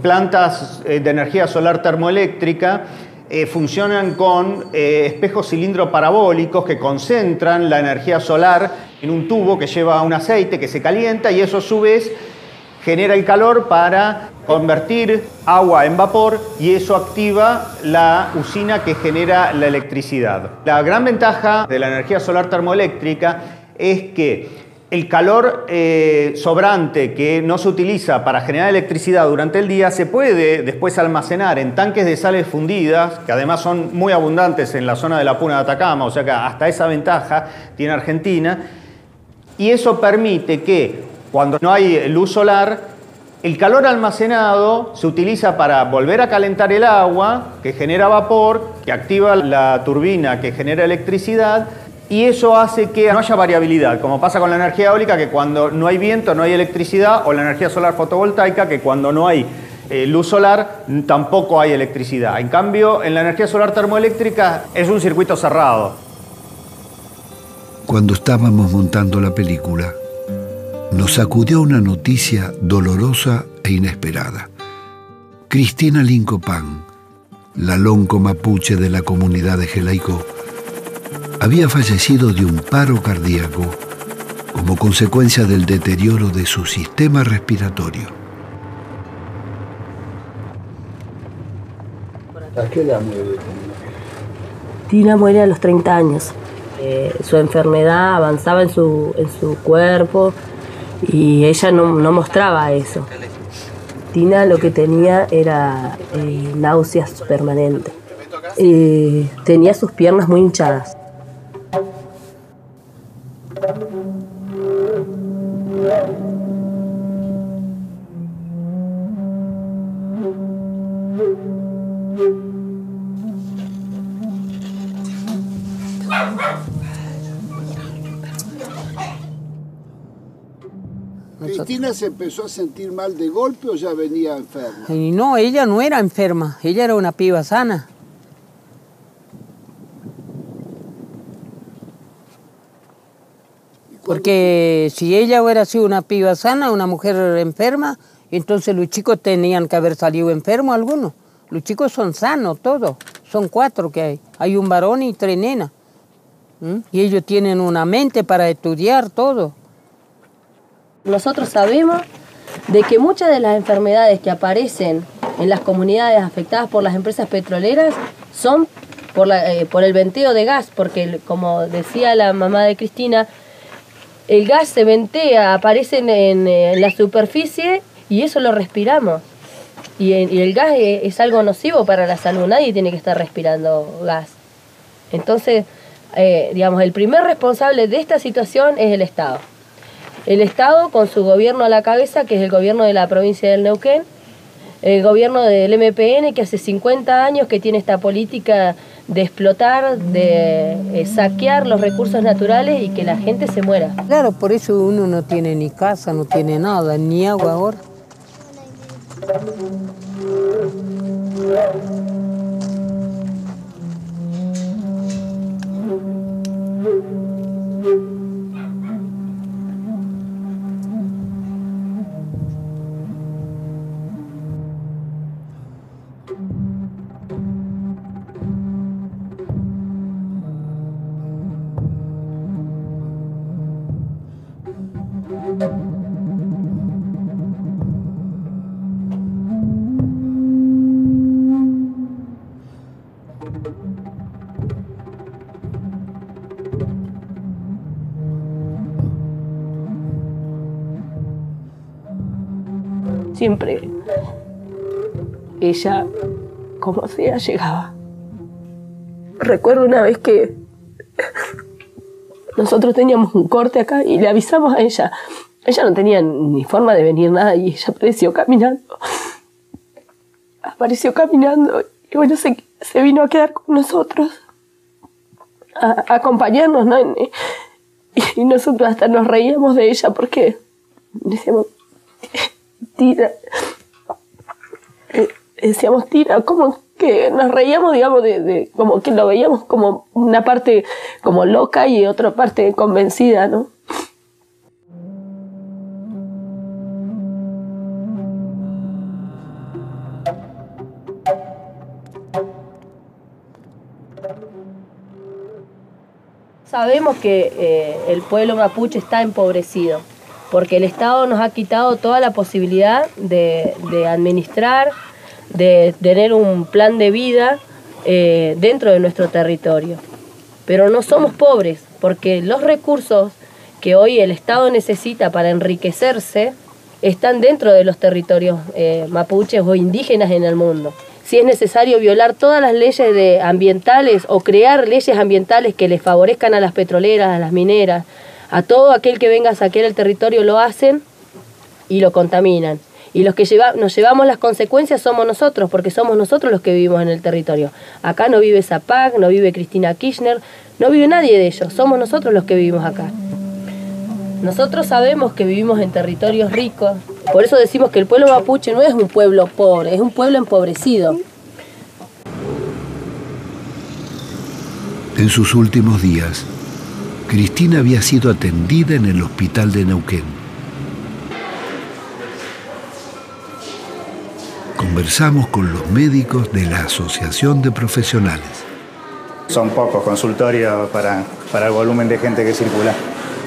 plantas de energía solar termoeléctrica funcionan con espejos cilindro parabólicos que concentran la energía solar en un tubo que lleva un aceite que se calienta y eso a su vez genera el calor para convertir agua en vapor y eso activa la usina que genera la electricidad. La gran ventaja de la energía solar termoeléctrica es que el calor sobrante que no se utiliza para generar electricidad durante el día se puede después almacenar en tanques de sales fundidas, que además son muy abundantes en la zona de la Puna de Atacama, o sea que hasta esa ventaja tiene Argentina, y eso permite que cuando no hay luz solar, el calor almacenado se utiliza para volver a calentar el agua, que genera vapor, que activa la turbina que genera electricidad, y eso hace que no haya variabilidad, como pasa con la energía eólica, que cuando no hay viento no hay electricidad, o la energía solar fotovoltaica, que cuando no hay luz solar tampoco hay electricidad. En cambio, en la energía solar termoeléctrica es un circuito cerrado. Cuando estábamos montando la película, nos sacudió una noticia dolorosa e inesperada. Cristina Lincopán, la lonco mapuche de la comunidad de Jelaicó, había fallecido de un paro cardíaco como consecuencia del deterioro de su sistema respiratorio. ¿A qué edad muere? Tina muere a los 30 años. Su enfermedad avanzaba en su cuerpo y ella no mostraba eso. Tina lo que tenía era náuseas permanentes. Tenía sus piernas muy hinchadas. ¿Cristina se empezó a sentir mal de golpe o ya venía enferma? Y no, ella no era enferma, ella era una piba sana. Porque si ella hubiera sido una piba sana, una mujer enferma, entonces los chicos tenían que haber salido enfermos algunos. Los chicos son sanos todos, son 4 que hay. Hay un varón y 3 nenas. Y ellos tienen una mente para estudiar todo. Nosotros sabemos de que muchas de las enfermedades que aparecen en las comunidades afectadas por las empresas petroleras son por el venteo de gas, porque como decía la mamá de Cristina, el gas se ventea, aparece en la superficie y eso lo respiramos. Y el gas es algo nocivo para la salud, nadie tiene que estar respirando gas. Entonces, digamos, el primer responsable de esta situación es el Estado. El Estado con su gobierno a la cabeza, que es el gobierno de la provincia del Neuquén, el gobierno del MPN, que hace 50 años que tiene esta política de explotar, de saquear los recursos naturales y que la gente se muera. Claro, por eso uno no tiene ni casa, no tiene nada, ni agua ahora. Siempre ella, como sea, llegaba. Recuerdo una vez que nosotros teníamos un corte acá y le avisamos a ella. Ella no tenía ni forma de venir nada y ella apareció caminando. Apareció caminando y bueno, se vino a quedar con nosotros, a acompañarnos, ¿no? Y nosotros hasta nos reíamos de ella porque decíamos, Tina, decíamos, Tina, como que nos reíamos, digamos, de como que lo veíamos como una parte como loca y otra parte convencida, ¿no? Sabemos que el pueblo mapuche está empobrecido, porque el Estado nos ha quitado toda la posibilidad de administrar, de tener un plan de vida dentro de nuestro territorio. Pero no somos pobres, porque los recursos que hoy el Estado necesita para enriquecerse están dentro de los territorios mapuches o indígenas en el mundo. Si es necesario violar todas las leyes ambientales o crear leyes ambientales que les favorezcan a las petroleras, a las mineras, a todo aquel que venga a saquear el territorio, lo hacen y lo contaminan. Y los que nos llevamos las consecuencias somos nosotros, porque somos nosotros los que vivimos en el territorio. Acá no vive Zapac, no vive Cristina Kirchner, no vive nadie de ellos, somos nosotros los que vivimos acá. Nosotros sabemos que vivimos en territorios ricos, por eso decimos que el pueblo mapuche no es un pueblo pobre, es un pueblo empobrecido. En sus últimos días, Cristina había sido atendida en el hospital de Neuquén. conversamos con los médicos de la Asociación de Profesionales. Son pocos consultorios para el volumen de gente que circula.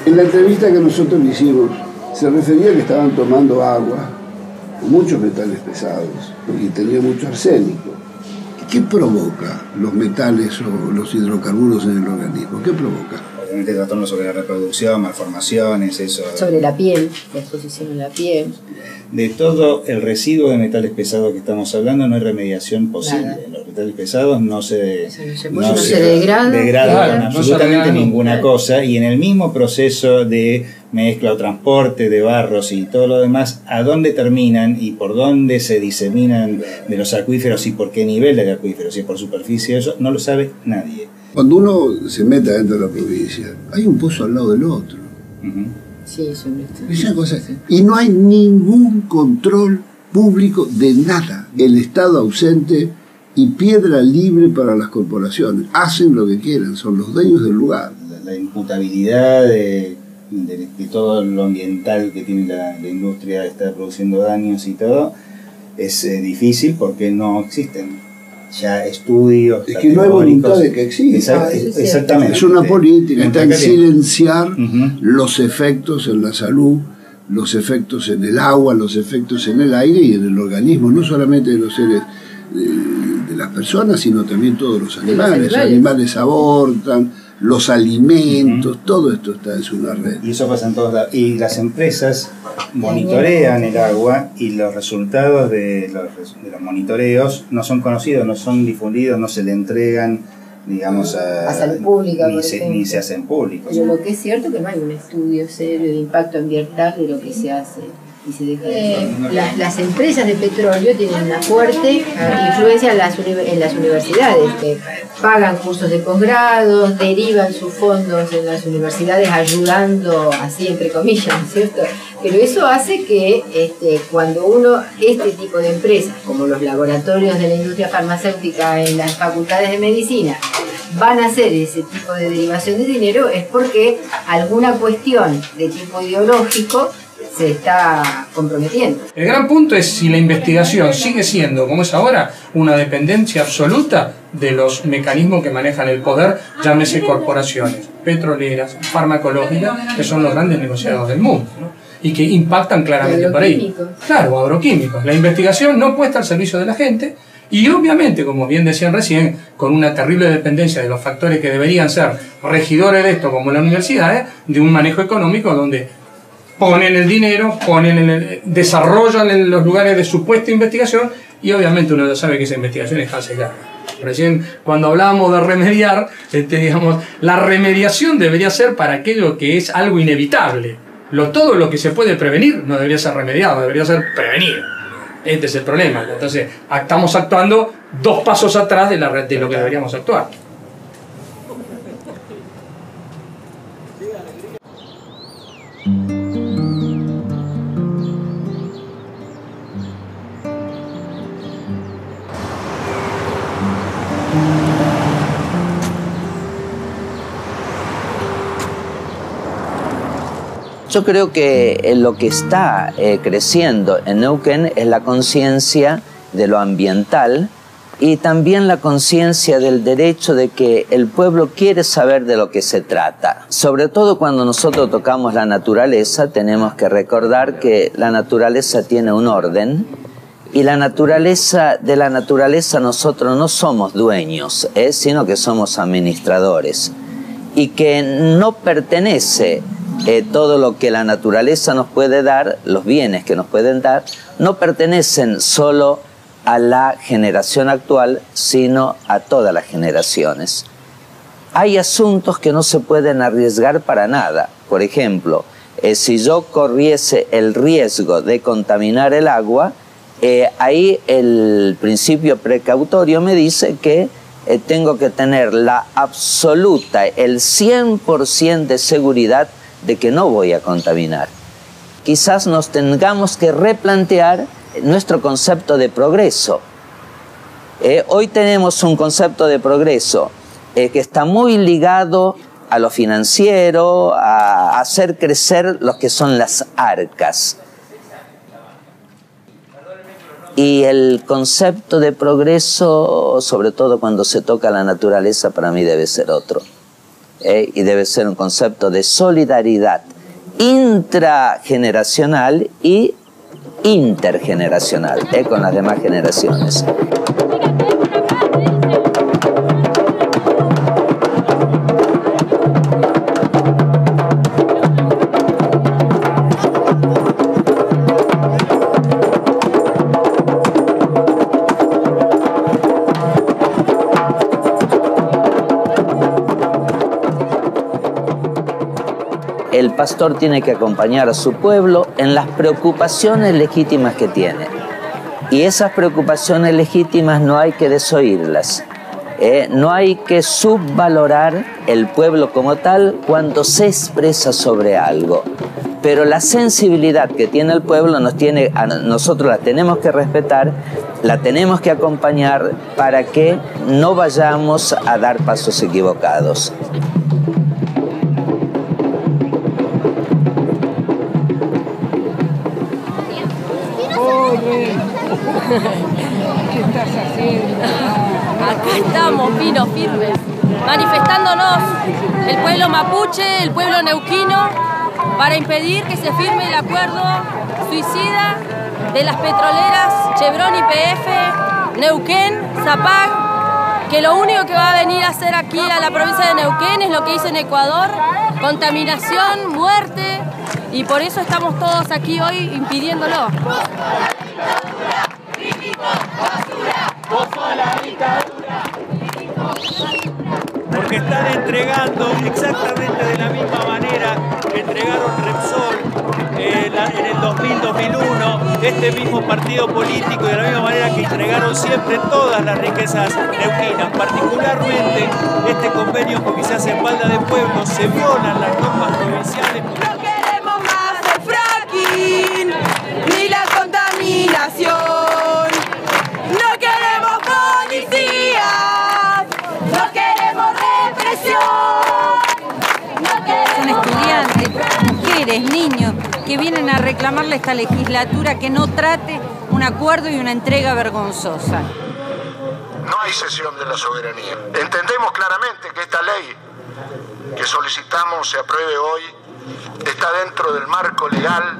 En la entrevista que nosotros le hicimos, se refería a que estaban tomando agua con muchos metales pesados y tenía mucho arsénico. ¿Qué provoca los metales o los hidrocarburos en el organismo? ¿Qué provoca? Obviamente trastornos sobre la reproducción, malformaciones, eso. Sobre la piel, la exposición en la piel. De todo el residuo de metales pesados que estamos hablando no hay remediación posible. Nada. Los metales pesados no se degradan con absolutamente ninguna cosa, y en el mismo proceso de mezcla o transporte de barros y todo lo demás, ¿a dónde terminan y por dónde se diseminan de los acuíferos y por qué nivel del acuífero? Si es por superficie, eso no lo sabe nadie. Cuando uno se mete dentro de la provincia, hay un pozo al lado del otro. Sí, y no hay ningún control público de nada. El Estado ausente y piedra libre para las corporaciones. Hacen lo que quieran, son los dueños del lugar. La imputabilidad de todo lo ambiental que tiene la industria está produciendo daños y todo es difícil porque no existen ya estudios. Es que no hay voluntad de que exista. Exactamente. Es una política, está en silenciar los efectos en la salud, los efectos en el agua, los efectos en el aire y en el organismo, no solamente de los seres, de las personas, sino también todos los animales. Los animales abortan, los alimentos, todo esto es una red. Y eso pasa en todos lados. Y las empresas monitorean el agua y los resultados de los monitoreos no son conocidos, no son difundidos, no se le entregan, digamos, a salud pública, ni se hacen públicos. Pero lo que es cierto es que no hay un estudio serio de impacto ambiental de lo que se hace. Y se deja las empresas de petróleo tienen una fuerte influencia en las universidades, que pagan cursos de posgrado, derivan sus fondos en las universidades ayudando, así entre comillas, ¿cierto? Pero eso hace que cuando este tipo de empresas, como los laboratorios de la industria farmacéutica en las facultades de medicina, van a hacer ese tipo de derivación de dinero, es porque alguna cuestión de tipo ideológico se está comprometiendo. El gran punto es si la investigación sigue siendo, como es ahora, una dependencia absoluta de los mecanismos que manejan el poder, llámese corporaciones petroleras, farmacológicas, que son los grandes negociados del mundo, ¿no? Y que impactan claramente por ahí. Claro, agroquímicos. La investigación no puesta al servicio de la gente y obviamente, como bien decían recién, con una terrible dependencia de los factores que deberían ser regidores de esto, como las universidades, de un manejo económico donde ponen el dinero, desarrollan en los lugares de supuesta investigación y obviamente uno ya sabe que esa investigación es falsa y larga. Recién cuando hablábamos de remediar, digamos, la remediación debería ser para aquello que es algo inevitable. Todo lo que se puede prevenir no debería ser remediado, debería ser prevenido. Este es el problema. Entonces, estamos actuando 2 pasos atrás de lo que deberíamos actuar. Yo creo que lo que está creciendo en Neuquén es la conciencia de lo ambiental y también la conciencia del derecho de que el pueblo quiere saber de lo que se trata. Sobre todo cuando nosotros tocamos la naturaleza, tenemos que recordar que la naturaleza tiene un orden y de la naturaleza nosotros no somos dueños, sino que somos administradores y que no pertenece todo lo que la naturaleza nos puede dar, los bienes que nos pueden dar, no pertenecen solo a la generación actual, sino a todas las generaciones. Hay asuntos que no se pueden arriesgar para nada. Por ejemplo, si yo corriese el riesgo de contaminar el agua, ahí el principio precautorio me dice que tengo que tener la absoluta, el 100% de seguridad de que no voy a contaminar. Quizás nos tengamos que replantear nuestro concepto de progreso. Hoy tenemos un concepto de progreso que está muy ligado a lo financiero, a hacer crecer lo que son las arcas. Y el concepto de progreso, sobre todo cuando se toca la naturaleza, para mí debe ser otro. Y debe ser un concepto de solidaridad intrageneracional y intergeneracional con las demás generaciones. El pastor tiene que acompañar a su pueblo en las preocupaciones legítimas que tiene. Y esas preocupaciones legítimas no hay que desoírlas. No hay que subvalorar el pueblo como tal cuando se expresa sobre algo. Pero la sensibilidad que tiene el pueblo nosotros la tenemos que respetar, la tenemos que acompañar para que no vayamos a dar pasos equivocados. ¿Qué estás haciendo? Acá estamos, pinos firmes, manifestándonos, el pueblo mapuche, el pueblo neuquino, para impedir que se firme el acuerdo suicida de las petroleras Chevron, YPF, Neuquén, Zapag, que lo único que va a venir a hacer aquí a la provincia de Neuquén es lo que hizo en Ecuador, contaminación, muerte, y por eso estamos todos aquí hoy impidiéndolo. Porque están entregando exactamente de la misma manera que entregaron Repsol en el 2000-2001, este mismo partido político, y de la misma manera que entregaron siempre todas las riquezas neuquinas. Particularmente este convenio, porque se hace en espalda de pueblos, se violan las normas provinciales. No queremos más el fracking, ni la contaminación. No queremos policías, no queremos represión. No queremos... Son estudiantes, mujeres, niños, que vienen a reclamarle a esta legislatura que no trate un acuerdo y una entrega vergonzosa. No hay cesión de la soberanía. Entendemos claramente que esta ley que solicitamos se apruebe hoy está dentro del marco legal.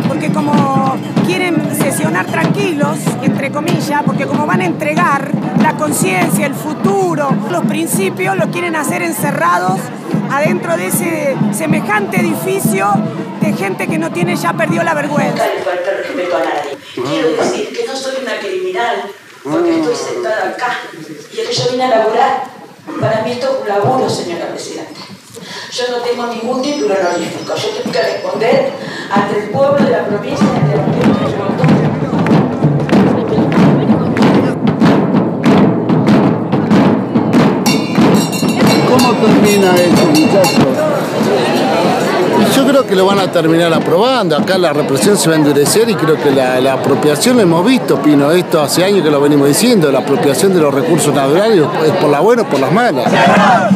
Porque como quieren sesionar tranquilos, entre comillas, porque como van a entregar la conciencia, el futuro, los principios, lo quieren hacer encerrados adentro de ese semejante edificio de gente que no tiene, ya perdió la vergüenza. No falta el respeto a nadie. Quiero decir que no soy una criminal porque estoy sentada acá y que yo vine a laburar. Para mí esto es un laburo, señora Presidenta. Yo no tengo ningún título honorífico. Yo tengo que responder ante el pueblo de la provincia y ante la provincia de ¿Cómo termina esto, muchachos? Yo creo que lo van a terminar aprobando. Acá la represión se va a endurecer y creo que la apropiación lo hemos visto, Pino. Esto hace años que lo venimos diciendo. La apropiación de los recursos naturales es por las buenas o por las malas. ¡Fuera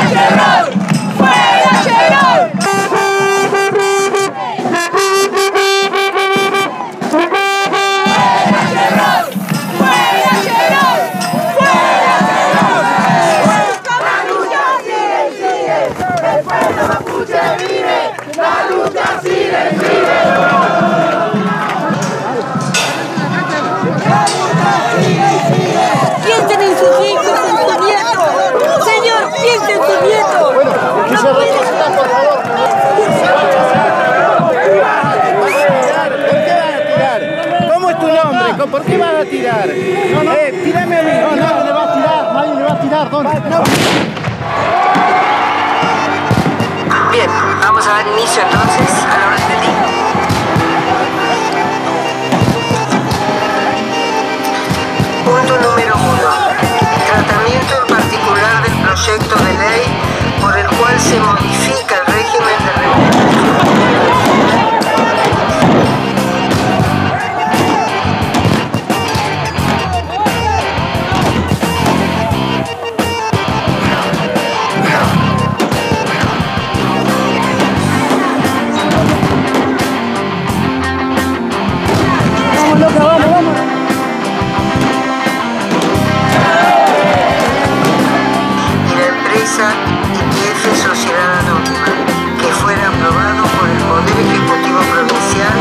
Chevron! ¡Fuera Chevron! ¡La lucha sigue, sigue! Piensen en sus hijos, en sus nietos. Señor, piensen en sus nietos. Bueno, que se retroceda, por favor. ¿Por qué van a tirar? ¿Cómo es tu nombre? ¿Por qué van a tirar? Tírame a mí. No, nadie le va a tirar. Nadie le va a tirar. ¿Dónde? Bien, vamos a dar inicio entonces a la orden del día. Punto número 1. Tratamiento en particular del proyecto de ley por el cual se modifica el régimen de empresa YPF Sociedad Anónima, que fuera aprobado por el Poder Ejecutivo Provincial.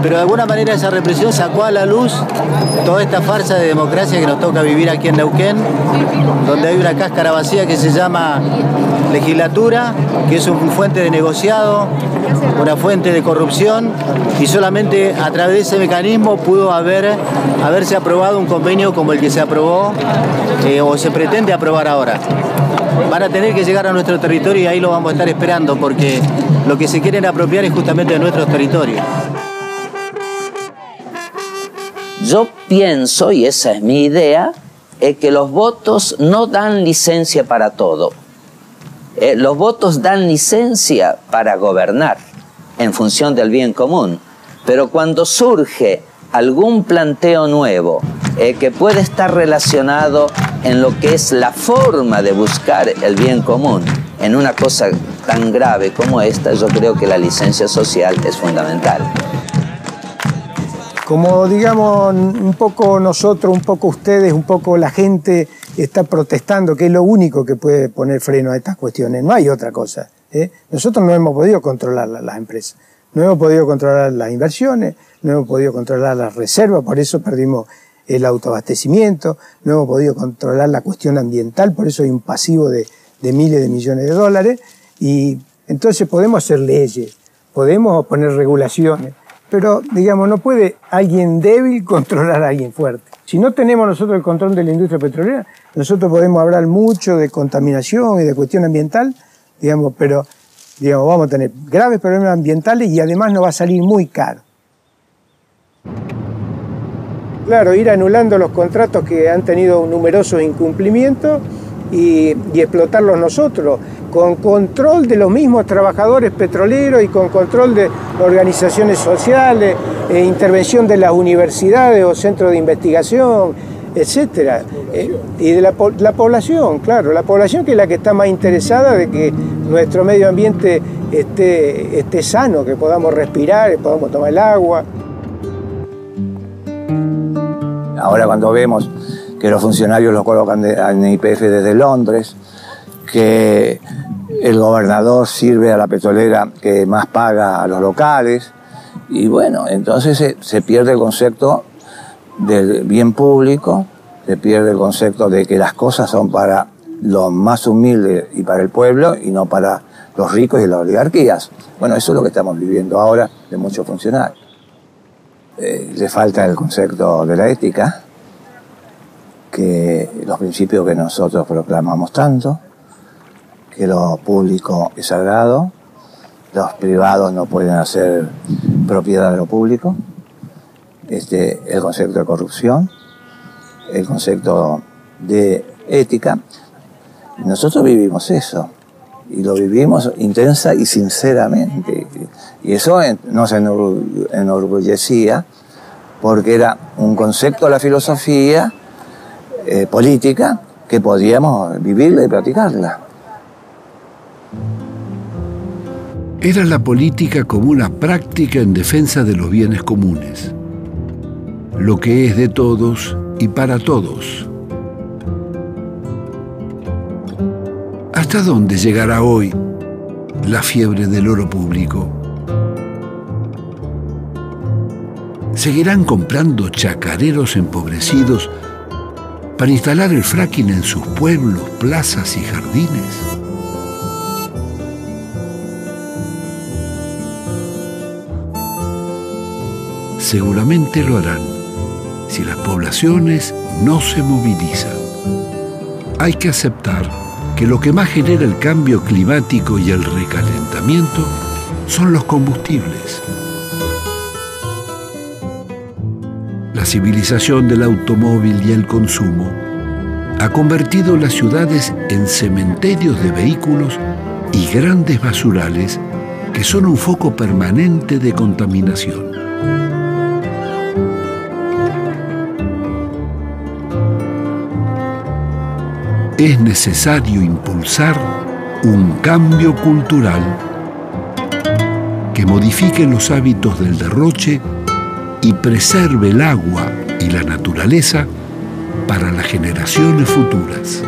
Pero de alguna manera esa represión sacó a la luz toda esta farsa de democracia que nos toca vivir aquí en Neuquén, donde hay una cáscara vacía que se llama legislatura, que es una fuente de negociado, una fuente de corrupción, y solamente a través de ese mecanismo pudo haberse aprobado un convenio como el que se aprobó o se pretende aprobar ahora. Van a tener que llegar a nuestro territorio y ahí lo vamos a estar esperando, porque lo que se quieren apropiar es justamente de nuestros territorios. Yo pienso, y esa es mi idea, que los votos no dan licencia para todo. Los votos dan licencia para gobernar en función del bien común. Pero cuando surge algún planteo nuevo que puede estar relacionado en lo que es la forma de buscar el bien común, en una cosa tan grave como esta, yo creo que la licencia social es fundamental. Como digamos, un poco nosotros, un poco ustedes, un poco la gente está protestando, que es lo único que puede poner freno a estas cuestiones, no hay otra cosa. Nosotros no hemos podido controlar las empresas, no hemos podido controlar las inversiones, no hemos podido controlar las reservas, por eso perdimos el autoabastecimiento, no hemos podido controlar la cuestión ambiental, por eso hay un pasivo de miles de millones de dólares, y entonces podemos hacer leyes, podemos poner regulaciones, pero, digamos, no puede alguien débil controlar a alguien fuerte. Si no tenemos nosotros el control de la industria petrolera, nosotros podemos hablar mucho de contaminación y de cuestión ambiental, digamos, pero vamos a tener graves problemas ambientales y además nos va a salir muy caro. Claro, ir anulando los contratos que han tenido numerosos incumplimientos y explotarlos nosotros, con control de los mismos trabajadores petroleros y con control de organizaciones sociales, intervención de las universidades o centros de investigación, etcétera. Y de la población, claro, la población que es la que está más interesada de que nuestro medio ambiente esté sano, que podamos respirar, que podamos tomar el agua. Ahora cuando vemos que los funcionarios los colocan en YPF desde Londres, que el gobernador sirve a la petrolera que más paga a los locales, y bueno, entonces se pierde el concepto del bien público, se pierde el concepto de que las cosas son para los más humildes y para el pueblo y no para los ricos y las oligarquías. Bueno, eso es lo que estamos viviendo ahora de muchos funcionarios. Le falta el concepto de la ética, que los principios que nosotros proclamamos tanto, que lo público es sagrado, los privados no pueden hacer propiedad de lo público, el concepto de corrupción, el concepto de ética. Nosotros vivimos eso, y lo vivimos intensa y sinceramente, y eso nos enorgullecía, porque era un concepto de la filosofía política que podíamos vivirla y practicarla. Era la política como una práctica en defensa de los bienes comunes, lo que es de todos y para todos. ¿Hasta dónde llegará hoy la fiebre del oro público? ¿Seguirán comprando chacareros empobrecidos para instalar el fracking en sus pueblos, plazas y jardines? seguramente lo harán si las poblaciones no se movilizan. Hay que aceptar que lo que más genera el cambio climático y el recalentamiento son los combustibles. La civilización del automóvil y el consumo ha convertido las ciudades en cementerios de vehículos y grandes basurales que son un foco permanente de contaminación. Es necesario impulsar un cambio cultural que modifique los hábitos del derroche y preserve el agua y la naturaleza para las generaciones futuras.